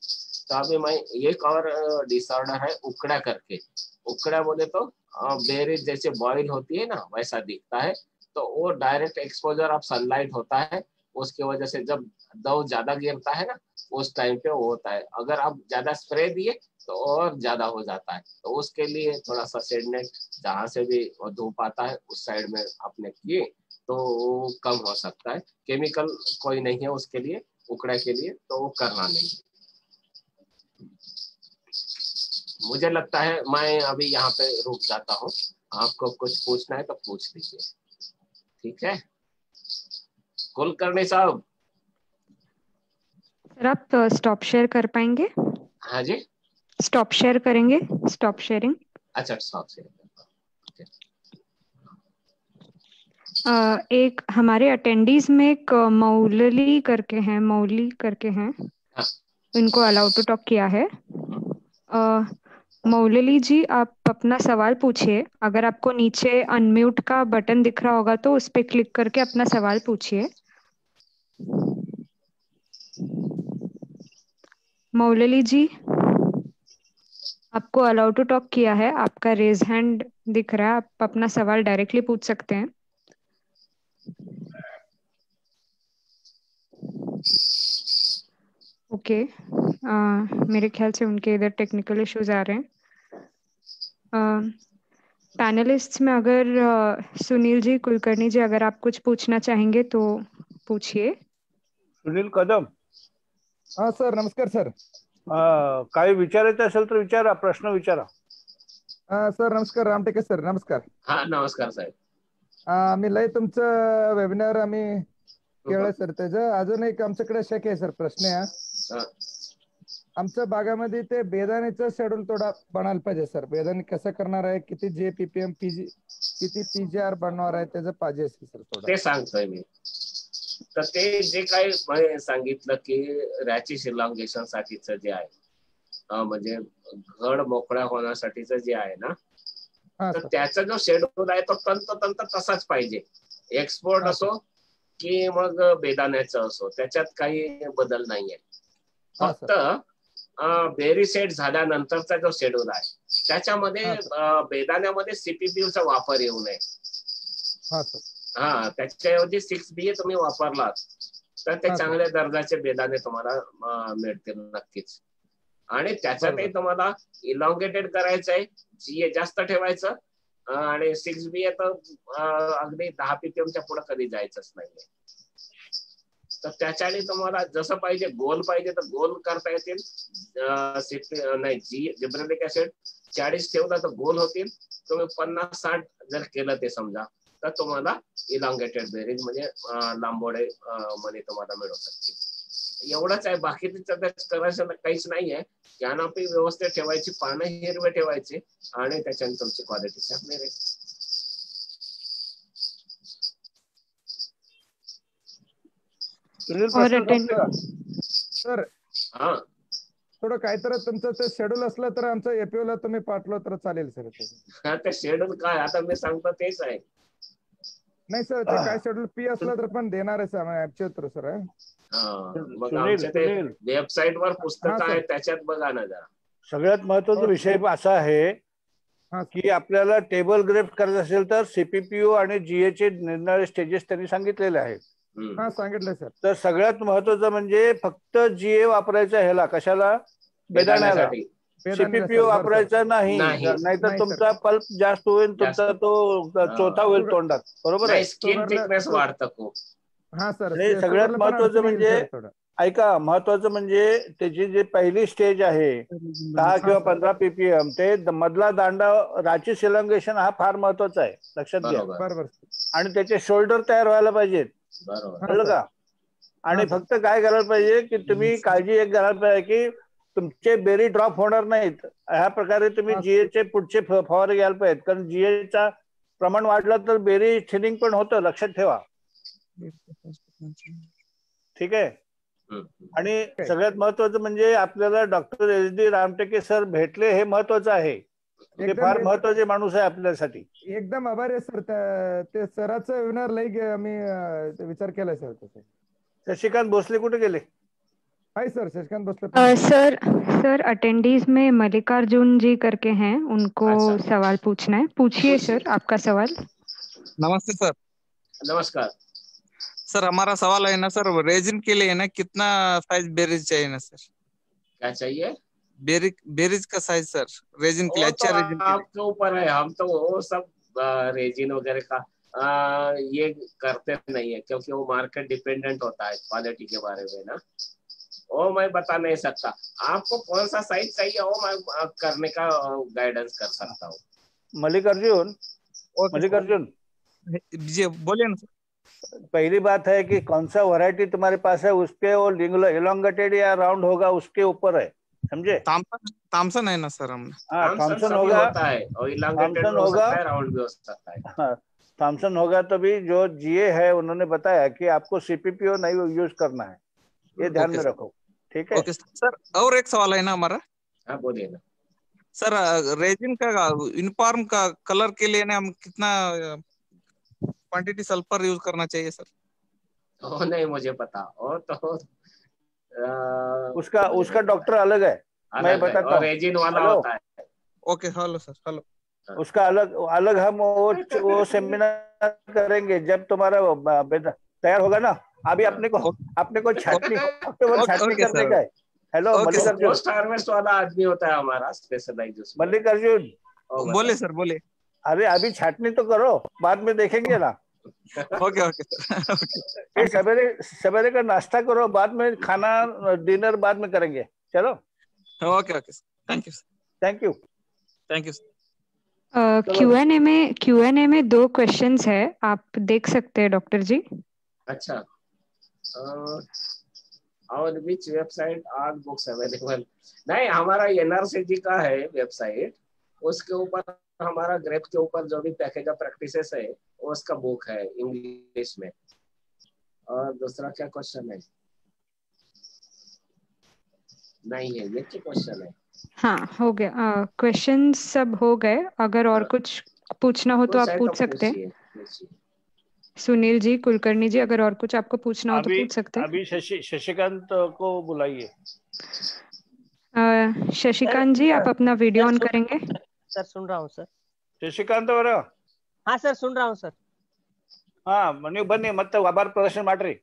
तो अभी मैं एक और डिसऑर्डर है उकड़ा करके। उकड़ा बोले तो बेरीज जैसे बॉइल होती है ना वैसा दिखता है। तो वो डायरेक्ट एक्सपोजर ऑफ सनलाइट होता है, उसकी वजह से जब दो ज्यादा गिरता है ना उस टाइम पे वो होता है। अगर आप ज्यादा स्प्रे दिए तो और ज्यादा हो जाता है। तो उसके लिए थोड़ा सा शेड नेट जहाँ से भी धूप आता है उस साइड में आपने किए तो वो कम हो सकता है। केमिकल कोई नहीं है उसके लिए, उकड़ा के लिए, तो वो करना नहीं। मुझे लगता है मैं अभी यहाँ पे रुक जाता हूँ, आपको कुछ पूछना है तो पूछ लीजिए, ठीक है? कुलकर्णी साहब। सर आप स्टॉप शेयर कर पाएंगे? हाँ जी, स्टॉप शेयर करेंगे, स्टॉप शेयरिंग। अच्छा स्टॉप शेयर। एक हमारे अटेंडीज में एक मौलली करके हैं, हाँ। उनको अलाउ टू टॉक किया है। मौलली जी आप अपना सवाल पूछिए। अगर आपको नीचे अनम्यूट का बटन दिख रहा होगा तो उस पर क्लिक करके अपना सवाल पूछिए। मौलली जी आपको अलाउ टू टॉक किया है, आपका रेज हैंड दिख रहा है, आप अपना सवाल डायरेक्टली पूछ सकते हैं। ओके, मेरे ख्याल से उनके इधर टेक्निकल इश्यूज आ रहे हैं। पैनलिस्ट्स में अगर सुनील जी, कुलकर्णी जी, अगर आप कुछ पूछना चाहेंगे तो पूछिए। सुनील कदम। हाँ सर, नमस्कार सर. काही विचारायचं असेल तर विचारा, प्रश्न विचारा. सर नमस्कार, रामटेके सर नमस्कार. हा नमस्कार साहेब. आम्ही लय तुमचं वेबिनार आम्ही केलं सर. त्याचं अजून एक आमच्याकडे शक्य आहे सर, प्रश्न आहे. आमच्या भागामध्ये ते बेदाण्याचं शेड्यूल थोडा बनायला पाहिजे सर. बेदाणे कसं करणार आहे, किती जे पीपीएम पीजी, किती पीजीआर बनणार आहे, त्याचं पाहिजे असेल सर थोडं. ते सांगतोय मी. तर ते जे काही सांगितलं की रॅचिस इलॉंगेशन साठीचं जे आहे, म्हणजे घड मोकळ्या होण्यासाठीचं जे आहे ना, तर त्याचा जो शेड्यूल आहे तो तंतोतंत तसाच पाहिजे. एक्सपोर्ट असो की मग बेदाण्याचं असो, त्याच्यात काही बदल नाहीये. फक्त बेरी सेट झाल्यानंतरचा जो शेड्यूल आहे त्याच्यामध्ये बेदाण्यामध्ये सीपीपीयूचा वापर येऊ नये. हा, त्याच्याऐवजी 6BA तुम्ही वापरलात तर ते चांगल्या दर्जाचे बेदाणे तुम्हाला मिळतील नक्कीच. आणि त्याच्यातही तुम्हाला इलॉंगेटेड करायचं आहे, जीए जास्त ठेवायचं, आणि 6BA तर अगदी 10 PPMच्या पुढे कधी जायचंच नाहीये. तर त्याच्याने तुम्हाला जसं पाहिजे, गोल पाहिजे तर गोल करता येतील. नाही, जिब्रेलिक ऍसिड 40 ठेवला तर गोल होतील. तुम्ही 50-60 जर केलं ते समजा तर तुम्हाला इलॉंगेटेड बेरीज म्हणजे लांबोडे मणी तुम्हाला मिळू शकतील. एवढंच आहे, बाकी करायचं काहीच नाहीये. कॅनॉपी व्यवस्थित ठेवायची, पानं हिरवे ठेवायचे आणि त्याच्याने तुमची क्वालिटी चांगली राहील. सर थोडं काहीतरी तुमचं ते शेड्यूल असलं तर आमचं एपीओला तुम्ही पाठवलं तर चालेल सर. ते शेड्यूल काय आता मी सांगतो तेच आहे. नाही सर, ते काय शेड्यूल पी असलं तर पण देणार आहे सर ऍपच्या थ्रू सर. मग आमच्या ते वेबसाईट वर पुस्तक आहे त्याच्यात बघा ना जरा. सगळ्यात महत्वाचा विषय असा आहे की आपल्याला टेबल ग्रेफ्ट करायचं असेल तर सीपीपीयू आणि जीए चे निरनिराळे स्टेजेस त्यांनी सांगितलेले आहेत. सांगितलं सर. तर सगळ्यात महत्वाचं म्हणजे फक्त जीए वापरायचं ह्याला, कशाला? बेदाण्याला. सीपीपीओ वापरायचा नाही, नाहीतर तुमचा पल्प जास्त होईल, तुमचा तो चोथा होईल तोंडात, बरोबर आहे. स्किन थिकनेस वाढतं खूप. हा सर, आणि सगळ्यात महत्वाचं म्हणजे ऐका, महत्वाचं म्हणजे त्याची जी पहिली स्टेज आहे 10 किंवा 15 ppm, ते मधला दांडा राची सिलंगेशन हा फार महत्वाचा आहे, लक्षात घ्या. बरोबर. आणि त्याचे शोल्डर तयार व्हायला पाहिजेत, कळलं का. आणि फक्त काय करायला पाहिजे की तुम्ही काळजी एक करायला पाहिजे की तुमचे बेरी ड्रॉप होणार नाहीत. ह्या प्रकारे तुम्ही जीएचे पुढचे फवारे घ्यायला पाहिजेत, कारण जीएचा प्रमाण वाढलं तर बेरी थिनिंग पण होतं, लक्षात ठेवा. ठीक आहे. आणि सगळ्यात महत्वाचं म्हणजे आपल्याला डॉक्टर SD रामटेके सर भेटले, हे महत्वाचं आहे. ते फार महत्वाचे माणूस आहे आपल्यासाठी. एकदम आभारी आहे सर. ते सराचं वेबिनार लई मी विचार केलाय सर. शशिकांत भोसले कुठे गेले? Hi sir, Shashikant Bhosale sir attendees में मल्लिकार्जुन जी करके हैं, उनको सवाल पूछना है. पूछिए सर आपका सवाल. नमस्ते सर. नमस्कार सर. हमारा सवाल है ना सर, रेजिन के लिए ना कितना साइज बेरीज चाहिए ना सर? क्या चाहिए? बेरीज का साइज सर, रेजिन के लिए. अच्छा, रेजिन आपके ऊपर है. हम तो वो सब रेजिन वगैरह का ये करते नहीं है, क्योंकि वो मार्केट डिपेंडेंट होता है क्वालिटी के बारे में ना, वो मैं बता नहीं सकता. आपको कौन सा साइज चाहिए वो मैं करने का गाइडेंस कर सकता हूँ. मल्लिकार्जुन जी बोलिए ना सर. पहली बात है कि कौन सा वैरायटी तुम्हारे पास है, उसके वो इलोंगेटेड या राउंड होगा, उसके ऊपर है, समझे. थॉमसन है ना सर हमने. हाँ, थॉमसन होगा, थॉमसन होगा, राउंड भी हो सकता है. हाँ, थॉमसन होगा. तभी जो जीए है उन्होंने बताया कि आपको सीपीपीओ नहीं यूज करना है, ये ध्यान में रखो. ठीक है. Okay sir. और एक सवाल है ना हमारा. हाँ बोलिए ना सर. रेजिन का यूनिफॉर्म का कलर के लिए ना हम कितना क्वांटिटी सल्फर यूज करना चाहिए सर? वो नहीं मुझे पता. और तो उसका डॉक्टर अलग है, मैं बताता हूँ. रेजिन वाला होता है. ओके. Hello sir. हेलो. उसका अलग हम वो सेमिनार करेंगे जब तुम्हारा तैयार होगा ना. अभी अपने को छाटनी करने का है. हेलो मल्लिकार्जुन. पोस्ट हार्वेस्ट वाला आदमी होता है हमारा स्पेशलाइज उसमें. मल्लिकार्जुन बोले सर, बोले. अरे अभी छाटनी तो करो, बाद में देखेंगे ना. Okay sir. सवेरे का नाश्ता करो, बाद में खाना डिनर बाद में करेंगे. चलो. Okay thank you. Q&A में 2 क्वेश्चंस है, आप देख सकते हैं डॉक्टर जी. अच्छा. और विच वेबसाइट आर बुक्स अवेलेबल? नहीं, हमारा NRCG का है वेबसाइट, उसके ऊपर हमारा ग्रेप के ऊपर जो भी पैकेज ऑफ प्रैक्टिसेस है उसका बुक है इंग्लिश में. और दूसरा क्या क्वेश्चन है? नहीं है, ये क्या क्वेश्चन है? हाँ, हो गया. क्वेश्चन सब हो गए. अगर और कुछ पूछना हो तो आप पूछ सकते हैं. सुनील जी, कुलकर्णी जी, अगर और कुछ आपको पूछना हो तो पूछ सकते हैं. अभी शशिकांत को बुलाइए. शशिकांत जी, आप अपना वीडियो ऑन करेंगे. सर सुन रहा हूँ सर. शशिकांत ಅವರ. हाँ सर सुन रहा हूँ सर. हाँ, ನೀವು ಬನ್ನಿ ಮತ್ತೆ ಅಬಾರ್ ಪ್ರದರ್ಶನ ಮಾಡ್ರಿ.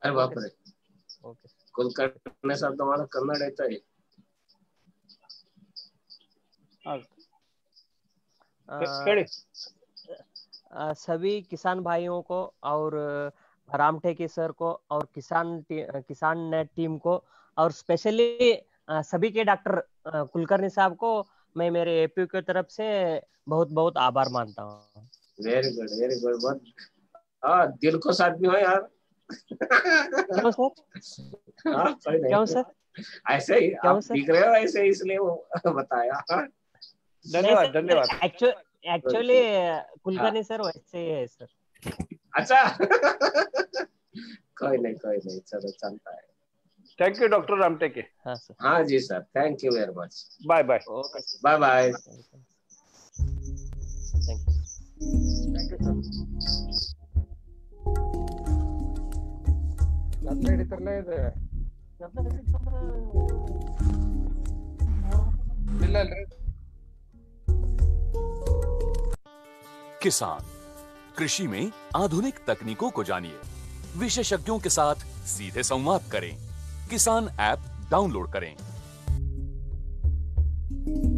अरे बाप रे. ओके. कुलकर्णी साहब तुम्हारा कन्नड़ आता है? सभी किसान भाइयों को और रामटेके सर को और किसान नेट टीम को और स्पेशली सभी के डॉक्टर कुलकर्णी साहब को मैं मेरे एपी की तरफ से बहुत बहुत आभार मानता हूँ. Very good. बहुत दिल को साथ भी हो यार. क्यों सर? क्यों सर? ऐसे ही आप दिख रहे हो, ऐसे इसलिए वो बताया. धन्यवाद. एक्चुअली कुलकर्णी सर वैसे है सर. अच्छा. कोई नहीं, चलो चलता है. Thank you doctor Ramteke. हाँ सर. हाँ जी sir, thank you very much. Bye. Okay. Bye. Thank you sir. ಹಿಡಿತಾರಲ್ಲ ಇದು ಇಲ್ಲ ಅಲ್ರಿ. किसान कृषि में आधुनिक तकनीकों को जानिए, विशेषज्ञों के साथ सीधे संवाद करें. किसान ऐप डाउनलोड करें. सर।